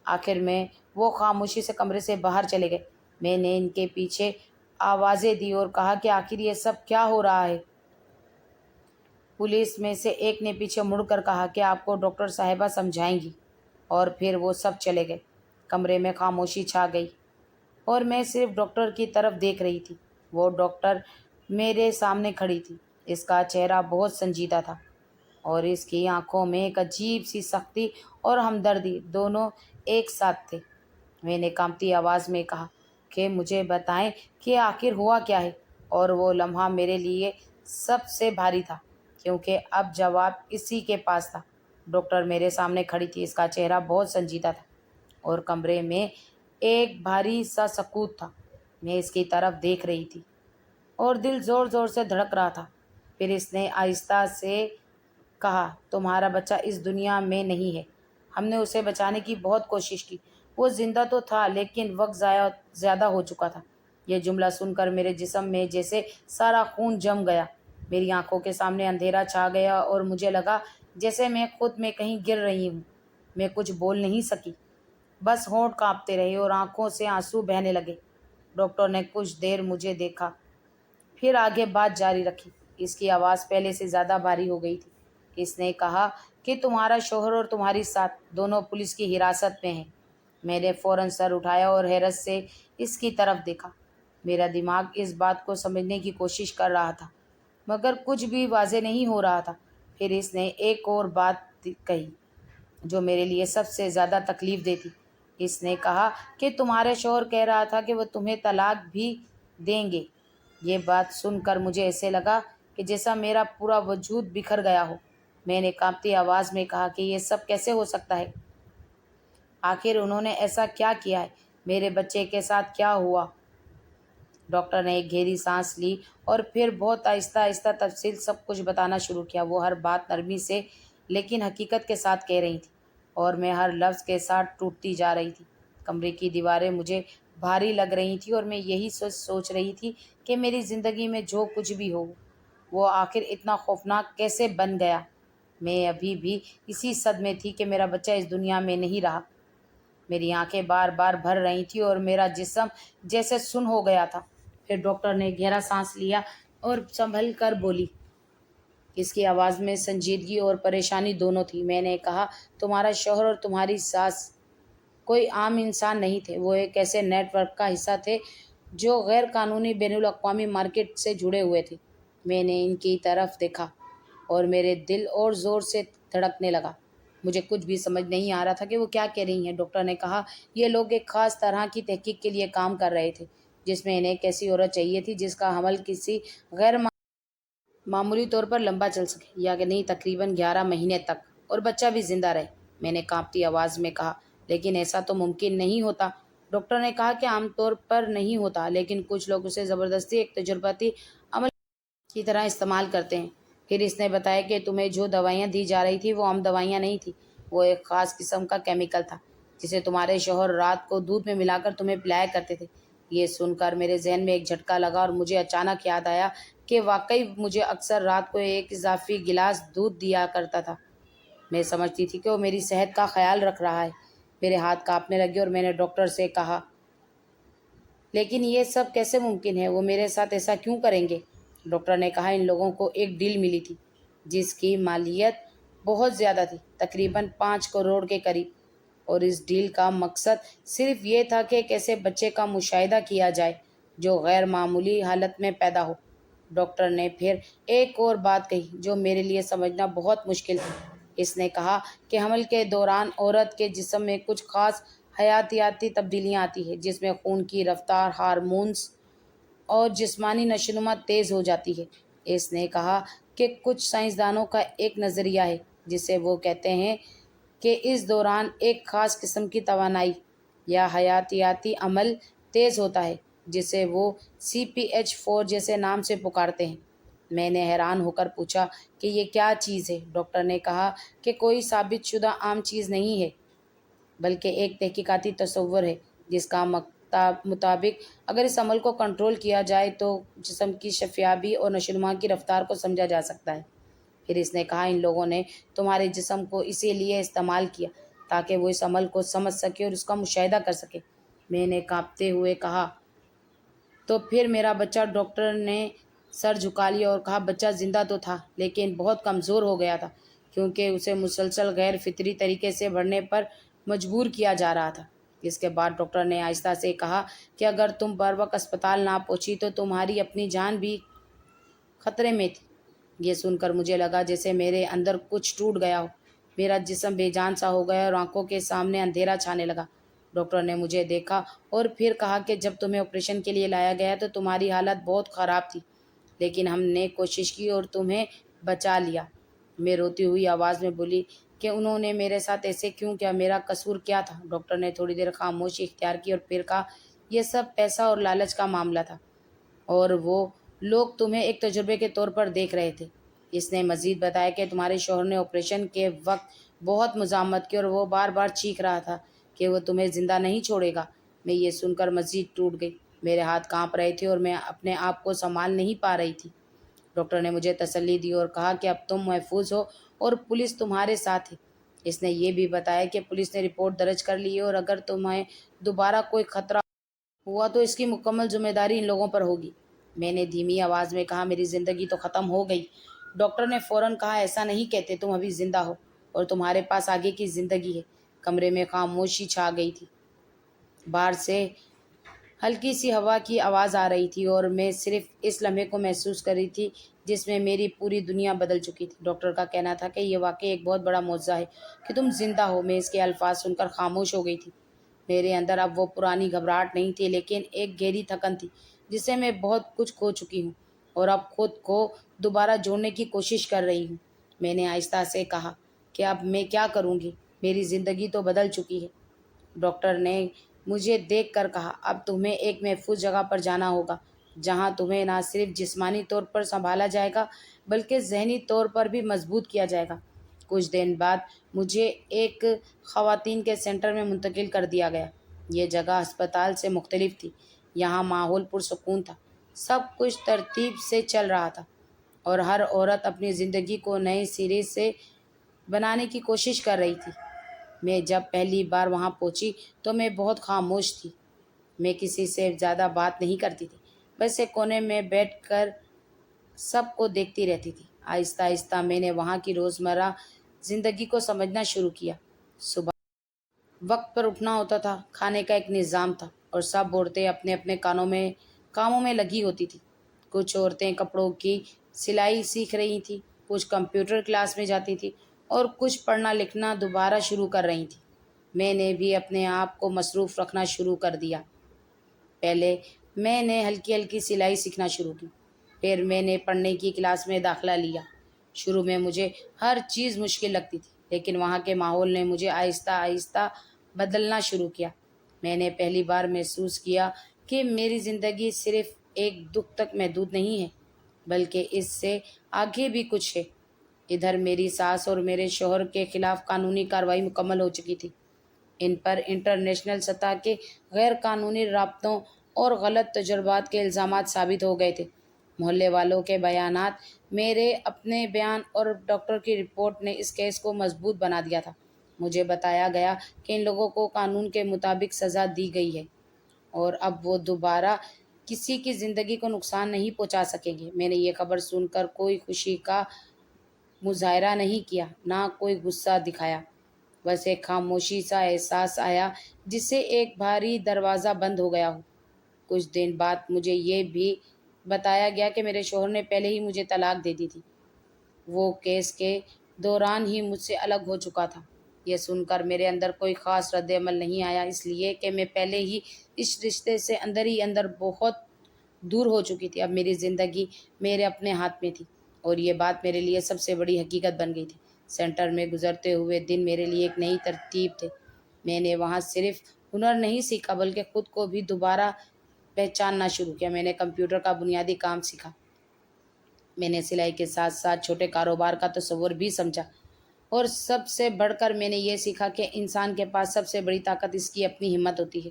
آخر میں وہ خاموشی سے کمرے سے باہر چلے گئے۔ میں نے ان کے پیچھے آوازیں دی اور کہا کہ آخر یہ سب کیا ہو رہا ہے۔ پولیس میں سے ایک نے پیچھے مڑ کر کہا کہ آپ کو ڈاکٹر صاحبہ سمجھائیں گی، اور پھر وہ سب چلے گئے۔ کمرے میں خاموشی چھا گئی اور میں صرف ڈاکٹر کی طرف دیکھ رہی تھی۔ وہ ڈاکٹر میرے سامنے کھڑی تھی، اس کا چہرہ بہت سنجیدہ تھا اور اس کی آنکھوں میں ایک عجیب سی سختی اور ہمدردی دونوں ایک ساتھ تھے۔ میں نے کانپتی آواز میں کہا کہ مجھے بتائیں کہ آخر ہوا کیا ہے، اور وہ لمحہ میرے لیے سب سے بھاری تھا کیونکہ اب جواب اسی کے پاس تھا۔ ڈاکٹر میرے سامنے کھڑی تھی، اس کا چہرہ بہت سنجیدہ تھا اور کمرے میں ایک بھاری سا سکوت تھا۔ میں اس کی طرف دیکھ رہی تھی اور دل زور زور سے دھڑک رہا تھا۔ پھر اس نے آہستہ سے کہا، تمہارا بچہ اس دنیا میں نہیں ہے، ہم نے اسے بچانے کی بہت کوشش کی، وہ زندہ تو تھا لیکن وقت زیادہ ہو چکا تھا۔ یہ جملہ سن کر میرے جسم میں جیسے سارا خون جم گیا، میری آنکھوں کے سامنے اندھیرا چھا گیا اور مجھے لگا جیسے میں خود میں کہیں گر رہی ہوں۔ میں کچھ بول نہیں سکی، بس ہونٹ کانپتے رہے اور آنکھوں سے آنسو بہنے لگے۔ ڈاکٹر نے کچھ دیر مجھے دیکھا، پھر آگے بات جاری رکھی۔ اس کی آواز پہلے سے زیادہ بھاری ہو گئی تھی۔ اس نے کہا کہ تمہارا شوہر اور تمہاری ساتھ دونوں پولیس کی حراست میں ہیں۔ میں نے فوراً سر اٹھایا اور حیرت سے اس کی طرف دیکھا۔ میرا دماغ اس بات کو سمجھنے کی کوشش کر رہا تھا مگر کچھ بھی واضح نہیں ہو رہا تھا۔ پھر اس نے ایک اور بات کہی جو میرے لیے سب سے زیادہ تکلیف دہ تھی۔ اس نے کہا کہ تمہارے شوہر کہہ رہا تھا کہ وہ تمہیں طلاق بھی دیں گے۔ یہ بات سن کر مجھے ایسے لگا کہ جیسا میرا پورا وجود بکھر گیا ہو۔ میں نے کانپتی آواز میں کہا کہ یہ سب کیسے ہو سکتا ہے؟ آخر انہوں نے ایسا کیا کیا ہے؟ میرے بچے کے ساتھ کیا ہوا؟ ڈاکٹر نے ایک گہری سانس لی اور پھر بہت آہستہ آہستہ تفصیل سب کچھ بتانا شروع کیا۔ وہ ہر بات نرمی سے لیکن حقیقت کے ساتھ کہہ رہی تھی اور میں ہر لفظ کے ساتھ ٹوٹتی جا رہی تھی۔ کمرے کی دیواریں مجھے بھاری لگ رہی تھیں اور میں یہی سوچ رہی تھی کہ میری زندگی میں جو کچھ بھی ہو وہ آخر اتنا خوفناک کیسے بن گیا۔ میں ابھی بھی اسی صدمے تھی کہ میرا بچہ اس دنیا میں نہیں رہا۔ میری آنکھیں بار بار بھر رہی تھیں اور میرا جسم جیسے سن ہو گیا تھا۔ پھر ڈاکٹر نے گہرا سانس لیا اور سنبھل کر بولی، اس کی آواز میں سنجیدگی اور پریشانی دونوں تھی۔ میں نے کہا، تمہارا شوہر اور تمہاری ساس کوئی عام انسان نہیں تھے، وہ ایک ایسے نیٹ ورک کا حصہ تھے جو غیر قانونی بین الاقوامی مارکیٹ سے جڑے ہوئے تھے۔ میں نے ان کی طرف دیکھا اور میرے دل اور زور سے دھڑکنے لگا۔ مجھے کچھ بھی سمجھ نہیں آ رہا تھا کہ وہ کیا کہہ رہی ہیں۔ ڈاکٹر نے کہا، یہ لوگ ایک خاص طرح کی تحقیق کے لیے کام کر رہے تھے جس میں انہیں ایک ایسی عورت چاہیے تھی جس کا حمل کسی غیر معمولی طور پر لمبا چل سکے، یعنی تقریباً 11 مہینے تک، اور بچہ بھی زندہ رہے۔ میں نے کانپتی آواز میں کہا، لیکن ایسا تو ممکن نہیں ہوتا۔ ڈاکٹر نے کہا کہ عام طور پر نہیں ہوتا، لیکن کچھ لوگ اسے زبردستی ایک تجرباتی عمل کی طرح استعمال کرتے ہیں۔ پھر اس نے بتایا کہ تمہیں جو دوائیاں دی جا رہی تھیں وہ عام دوائیاں نہیں تھیں، وہ ایک خاص قسم کا کیمیکل تھا جسے تمہارے شوہر رات کو دودھ میں ملا کر تمہیں پلایا کرتے تھے۔ یہ سن کر میرے ذہن میں ایک جھٹکا لگا اور مجھے اچانک یاد آیا کہ واقعی مجھے اکثر رات کو ایک اضافی گلاس دودھ دیا کرتا تھا۔ میں سمجھتی تھی کہ وہ میری صحت کا خیال رکھ رہا ہے۔ میرے ہاتھ کانپنے لگے اور میں نے ڈاکٹر سے کہا، لیکن یہ سب کیسے ممکن ہے؟ وہ میرے ساتھ ایسا کیوں کریں گے؟ ڈاکٹر نے کہا، ان لوگوں کو ایک ڈیل ملی تھی جس کی مالیت بہت زیادہ تھی، تقریباً 5 کروڑ کے قریب، اور اس ڈیل کا مقصد صرف یہ تھا کہ ایک ایسے بچے کا مشاہدہ کیا جائے جو غیر معمولی حالت میں پیدا ہو۔ ڈاکٹر نے پھر ایک اور بات کہی جو میرے لیے سمجھنا بہت مشکل تھی۔ اس نے کہا کہ حمل کے دوران عورت کے جسم میں کچھ خاص حیاتیاتی تبدیلیاں آتی ہیں، جس میں خون کی رفتار، ہارمونز اور جسمانی نشوونما تیز ہو جاتی ہے۔ اس نے کہا کہ کچھ سائنسدانوں کا ایک نظریہ ہے جسے وہ کہتے ہیں کہ اس دوران ایک خاص قسم کی توانائی یا حیاتیاتی عمل تیز ہوتا ہے جسے وہ CPH4 جیسے نام سے پکارتے ہیں۔ میں نے حیران ہو کر پوچھا کہ یہ کیا چیز ہے؟ ڈاکٹر نے کہا کہ کوئی ثابت شدہ عام چیز نہیں ہے، بلکہ ایک تحقیقاتی تصور ہے جس کا مطابق اگر اس عمل کو کنٹرول کیا جائے تو جسم کی شفیابی اور نشوونما کی رفتار کو سمجھا جا سکتا ہے۔ پھر اس نے کہا ان لوگوں نے تمہارے جسم کو اسی لیے استعمال کیا تاکہ وہ اس عمل کو سمجھ سکے اور اس کا مشاہدہ کر سکے۔ میں نے کانپتے ہوئے کہا تو پھر میرا بچہ؟ ڈاکٹر نے سر جھکا لیا اور کہا بچہ زندہ تو تھا لیکن بہت کمزور ہو گیا تھا کیونکہ اسے مسلسل غیر فطری طریقے سے بڑھنے پر مجبور کیا جا رہا تھا۔ اس کے بعد ڈاکٹر نے آہستہ سے کہا کہ اگر تم بروقت اسپتال نہ پہنچی تو تمہاری اپنی جان بھی خطرے میں تھی۔ یہ سن کر مجھے لگا جیسے میرے اندر کچھ ٹوٹ گیا ہو، میرا جسم بے جان سا ہو گیا اور آنکھوں کے سامنے اندھیرا چھانے لگا۔ ڈاکٹر نے مجھے دیکھا اور پھر کہا کہ جب تمہیں آپریشن کے لیے لایا گیا تو تمہاری حالت بہت خراب تھی، لیکن ہم نے کوشش کی اور تمہیں بچا لیا۔ میں روتی ہوئی آواز میں بولی کہ انہوں نے میرے ساتھ ایسے کیوں کیا؟ میرا قصور کیا تھا؟ ڈاکٹر نے تھوڑی دیر خاموشی اختیار کی اور پھر کہا یہ سب پیسہ اور لالچ کا معاملہ تھا اور وہ لوگ تمہیں ایک تجربے کے طور پر دیکھ رہے تھے۔ اس نے مزید بتایا کہ تمہارے شوہر نے آپریشن کے وقت بہت مزاحمت کی اور وہ بار بار چیخ رہا تھا کہ وہ تمہیں زندہ نہیں چھوڑے گا۔ میں یہ سن کر مزید ٹوٹ گئی، میرے ہاتھ کانپ رہے تھے اور میں اپنے آپ کو سنبھال نہیں پا رہی تھی۔ ڈاکٹر نے مجھے تسلی دی اور کہا کہ اب تم محفوظ ہو اور پولیس تمہارے ساتھ ہے۔ اس نے یہ بھی بتایا کہ پولیس نے رپورٹ درج کر لی ہے اور اگر تمہیں دوبارہ کوئی خطرہ ہوا تو اس کی مکمل ذمہ داری ان لوگوں پر ہوگی۔ میں نے دھیمی آواز میں کہا میری زندگی تو ختم ہو گئی۔ ڈاکٹر نے فوراً کہا ایسا نہیں کہتے، تم ابھی زندہ ہو اور تمہارے پاس آگے کی زندگی ہے۔ کمرے میں خاموشی چھا گئی تھی، باہر سے ہلکی سی ہوا کی آواز آ رہی تھی اور میں صرف اس لمحے کو محسوس کر رہی تھی جس میں میری پوری دنیا بدل چکی تھی۔ ڈاکٹر کا کہنا تھا کہ یہ واقعی ایک بہت بڑا معجزہ ہے کہ تم زندہ ہو۔ میں اس کے الفاظ سن کر خاموش ہو گئی تھی۔ میرے اندر اب وہ پرانی گھبراہٹ نہیں تھی لیکن ایک گہری تھکن تھی جسے میں بہت کچھ کھو چکی ہوں اور اب خود کو دوبارہ جوڑنے کی کوشش کر رہی ہوں۔ میں نے آہستہ سے کہا کہ اب میں کیا کروں گی؟ میری زندگی تو بدل چکی ہے۔ ڈاکٹر نے مجھے دیکھ کر کہا اب تمہیں ایک محفوظ جگہ پر جانا ہوگا جہاں تمہیں نہ صرف جسمانی طور پر سنبھالا جائے گا بلکہ ذہنی طور پر بھی مضبوط کیا جائے گا۔ کچھ دن بعد مجھے ایک خواتین کے سینٹر میں منتقل کر دیا گیا۔ یہ جگہ ہسپتال سے مختلف تھی، یہاں ماحول پرسکون تھا، سب کچھ ترتیب سے چل رہا تھا اور ہر عورت اپنی زندگی کو نئے سرے سے بنانے کی کوشش کر رہی تھی۔ میں جب پہلی بار وہاں پہنچی تو میں بہت خاموش تھی۔ میں کسی سے زیادہ بات نہیں کرتی تھی، بس ایک کونے میں بیٹھ کر سب کو دیکھتی رہتی تھی۔ آہستہ آہستہ میں نے وہاں کی روزمرہ زندگی کو سمجھنا شروع کیا۔ صبح وقت پر اٹھنا ہوتا تھا، کھانے کا ایک نظام تھا اور سب عورتیں اپنے اپنے کاموں میں لگی ہوتی تھیں۔ کچھ عورتیں کپڑوں کی سلائی سیکھ رہی تھیں، کچھ کمپیوٹر کلاس میں جاتی تھیں اور کچھ پڑھنا لکھنا دوبارہ شروع کر رہی تھیں۔ میں نے بھی اپنے آپ کو مصروف رکھنا شروع کر دیا۔ پہلے میں نے ہلکی ہلکی سلائی سیکھنا شروع کی، پھر میں نے پڑھنے کی کلاس میں داخلہ لیا۔ شروع میں مجھے ہر چیز مشکل لگتی تھی لیکن وہاں کے ماحول نے مجھے آہستہ آہستہ بدلنا شروع کیا۔ میں نے پہلی بار محسوس کیا کہ میری زندگی صرف ایک دکھ تک محدود نہیں ہے بلکہ اس سے آگے بھی کچھ ہے۔ ادھر میری ساس اور میرے شوہر کے خلاف قانونی کارروائی مکمل ہو چکی تھی۔ ان پر انٹرنیشنل سطح کے غیر قانونی رابطوں اور غلط تجربات کے الزامات ثابت ہو گئے تھے۔ محلے والوں کے بیانات، میرے اپنے بیان اور ڈاکٹر کی رپورٹ نے اس کیس کو مضبوط بنا دیا تھا۔ مجھے بتایا گیا کہ ان لوگوں کو قانون کے مطابق سزا دی گئی ہے اور اب وہ دوبارہ کسی کی زندگی کو نقصان نہیں پہنچا سکیں گے۔ میں نے یہ خبر سن کر کوئی خوشی کا مظاہرہ نہیں کیا، نہ کوئی غصہ دکھایا، بس ایک خاموشی سا احساس آیا جس سے ایک بھاری دروازہ بند ہو گیا ہو۔ کچھ دن بعد مجھے یہ بھی بتایا گیا کہ میرے شوہر نے پہلے ہی مجھے طلاق دے دی تھی۔ وہ کیس کے دوران ہی مجھ سے الگ ہو چکا تھا۔ یہ سن کر میرے اندر کوئی خاص رد عمل نہیں آیا، اس لیے کہ میں پہلے ہی اس رشتے سے اندر ہی اندر بہت دور ہو چکی تھی۔ اب میری زندگی میرے اپنے ہاتھ میں تھی اور یہ بات میرے لیے سب سے بڑی حقیقت بن گئی تھی۔ سینٹر میں گزرتے ہوئے دن میرے لیے ایک نئی ترتیب تھے۔ میں نے وہاں صرف ہنر نہیں سیکھا بلکہ خود کو بھی دوبارہ پہچاننا شروع کیا۔ میں نے کمپیوٹر کا بنیادی کام سیکھا، میں نے سلائی کے ساتھ ساتھ چھوٹے کاروبار کا تصور بھی سمجھا، اور سب سے بڑھ کر میں نے یہ سیکھا کہ انسان کے پاس سب سے بڑی طاقت اس کی اپنی ہمت ہوتی ہے۔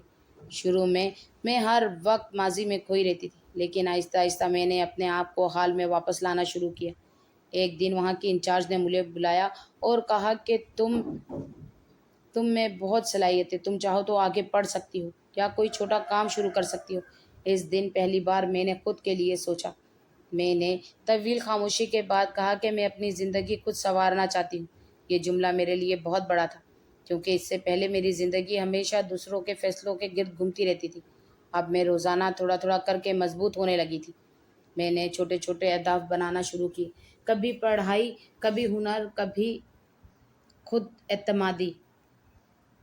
شروع میں ہر وقت ماضی میں کھوئی رہتی تھی، لیکن آہستہ آہستہ میں نے اپنے آپ کو حال میں واپس لانا شروع کیا۔ ایک دن وہاں کی انچارج نے مجھے بلایا اور کہا کہ تم میں بہت صلاحیت ہے، تم چاہو تو آگے پڑھ سکتی ہو یا کوئی چھوٹا کام شروع کر سکتی ہو۔ اس دن پہلی بار میں نے خود کے لیے سوچا۔ میں نے طویل خاموشی کے بعد کہا کہ میں اپنی زندگی خود سنوارنا چاہتی ہوں۔ یہ جملہ میرے لیے بہت بڑا تھا، کیونکہ اس سے پہلے میری زندگی ہمیشہ دوسروں کے فیصلوں کے گرد گھومتی رہتی تھی۔ اب میں روزانہ تھوڑا تھوڑا کر کے مضبوط ہونے لگی تھی۔ میں نے چھوٹے چھوٹے اہداف بنانا شروع کیے، کبھی پڑھائی، کبھی ہنر، کبھی خود اعتمادی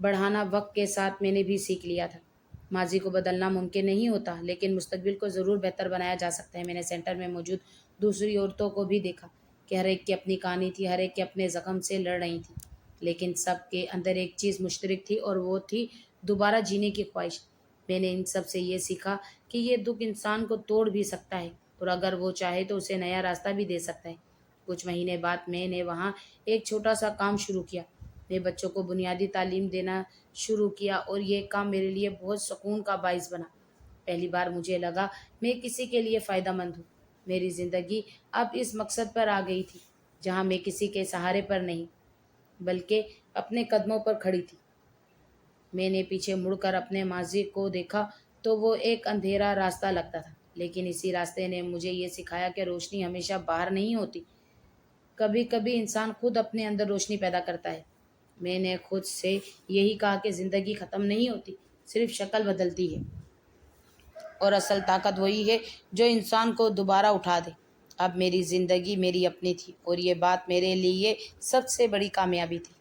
بڑھانا۔ وقت کے ساتھ میں نے بھی سیکھ لیا تھا ماضی کو بدلنا ممکن نہیں ہوتا، لیکن مستقبل کو ضرور بہتر بنایا جا سکتا ہے۔ میں نے سینٹر میں موجود دوسری عورتوں کو بھی دیکھا کہ ہر ایک کی اپنی کہانی تھی، ہر ایک کے اپنے زخم سے لڑ رہی تھی، لیکن سب کے اندر ایک چیز مشترک تھی اور وہ تھی دوبارہ جینے کی خواہش۔ میں نے ان سب سے یہ سیکھا کہ یہ دکھ انسان کو توڑ بھی سکتا ہے اور اگر وہ چاہے تو اسے نیا راستہ بھی دے سکتا ہے۔ کچھ مہینے بعد میں نے وہاں ایک چھوٹا سا کام شروع کیا۔ میں بچوں کو بنیادی تعلیم دینا شروع کیا اور یہ کام میرے لیے بہت سکون کا باعث بنا۔ پہلی بار مجھے لگا میں کسی کے لیے فائدہ مند ہوں۔ میری زندگی اب اس مقصد پر آ گئی تھی جہاں میں کسی کے سہارے پر نہیں بلکہ اپنے قدموں پر کھڑی تھی۔ میں نے پیچھے مڑ کر اپنے ماضی کو دیکھا تو وہ ایک اندھیرا راستہ لگتا تھا، لیکن اسی راستے نے مجھے یہ سکھایا کہ روشنی ہمیشہ باہر نہیں ہوتی، کبھی کبھی انسان خود اپنے اندر روشنی پیدا کرتا ہے۔ میں نے خود سے یہی کہا کہ زندگی ختم نہیں ہوتی، صرف شکل بدلتی ہے، اور اصل طاقت وہی ہے جو انسان کو دوبارہ اٹھا دے۔ اب میری زندگی میری اپنی تھی اور یہ بات میرے لیے سب سے بڑی کامیابی تھی۔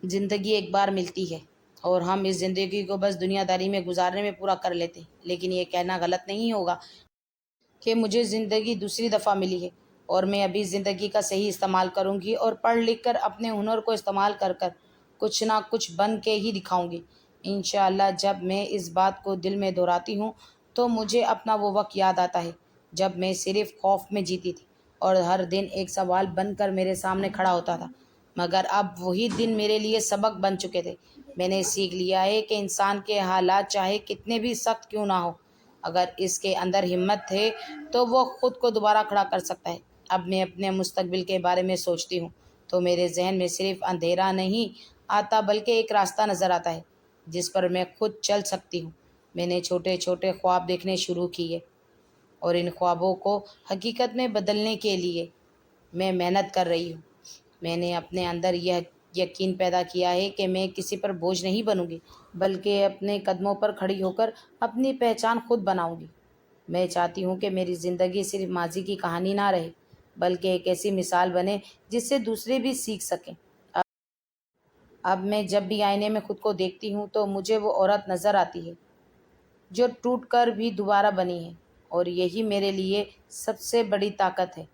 زندگی ایک بار ملتی ہے اور ہم اس زندگی کو بس دنیا داری میں گزارنے میں پورا کر لیتے ہیں، لیکن یہ کہنا غلط نہیں ہوگا کہ مجھے زندگی دوسری دفعہ ملی ہے اور میں ابھی زندگی کا صحیح استعمال کروں گی اور پڑھ لکھ کر اپنے ہنر کو استعمال کر کر کچھ نہ کچھ بن کے ہی دکھاؤں گی۔ انشاءاللہ جب میں اس بات کو دل میں دہراتی ہوں تو مجھے اپنا وہ وقت یاد آتا ہے جب میں صرف خوف میں جیتی تھی اور ہر دن ایک سوال بن کر میرے سامنے کھڑا ہوتا تھا، مگر اب وہی دن میرے لیے سبق بن چکے تھے۔ میں نے سیکھ لیا ہے کہ انسان کے حالات چاہے کتنے بھی سخت کیوں نہ ہو، اگر اس کے اندر ہمت ہے تو وہ خود کو دوبارہ کھڑا کر سکتا ہے۔ اب میں اپنے مستقبل کے بارے میں سوچتی ہوں تو میرے ذہن میں صرف اندھیرا نہیں آتا بلکہ ایک راستہ نظر آتا ہے جس پر میں خود چل سکتی ہوں۔ میں نے چھوٹے چھوٹے خواب دیکھنے شروع کیے اور ان خوابوں کو حقیقت میں بدلنے کے لیے میں محنت کر رہی ہوں۔ میں نے اپنے اندر یہ یقین پیدا کیا ہے کہ میں کسی پر بوجھ نہیں بنوں گی بلکہ اپنے قدموں پر کھڑی ہو کر اپنی پہچان خود بناؤں گی۔ میں چاہتی ہوں کہ میری زندگی صرف ماضی کی کہانی نہ رہے بلکہ ایک ایسی مثال بنے جس سے دوسرے بھی سیکھ سکیں۔ اب میں جب بھی آئینے میں خود کو دیکھتی ہوں تو مجھے وہ عورت نظر آتی ہے جو ٹوٹ کر بھی دوبارہ بنی ہے، اور یہی میرے لیے سب سے بڑی طاقت ہے۔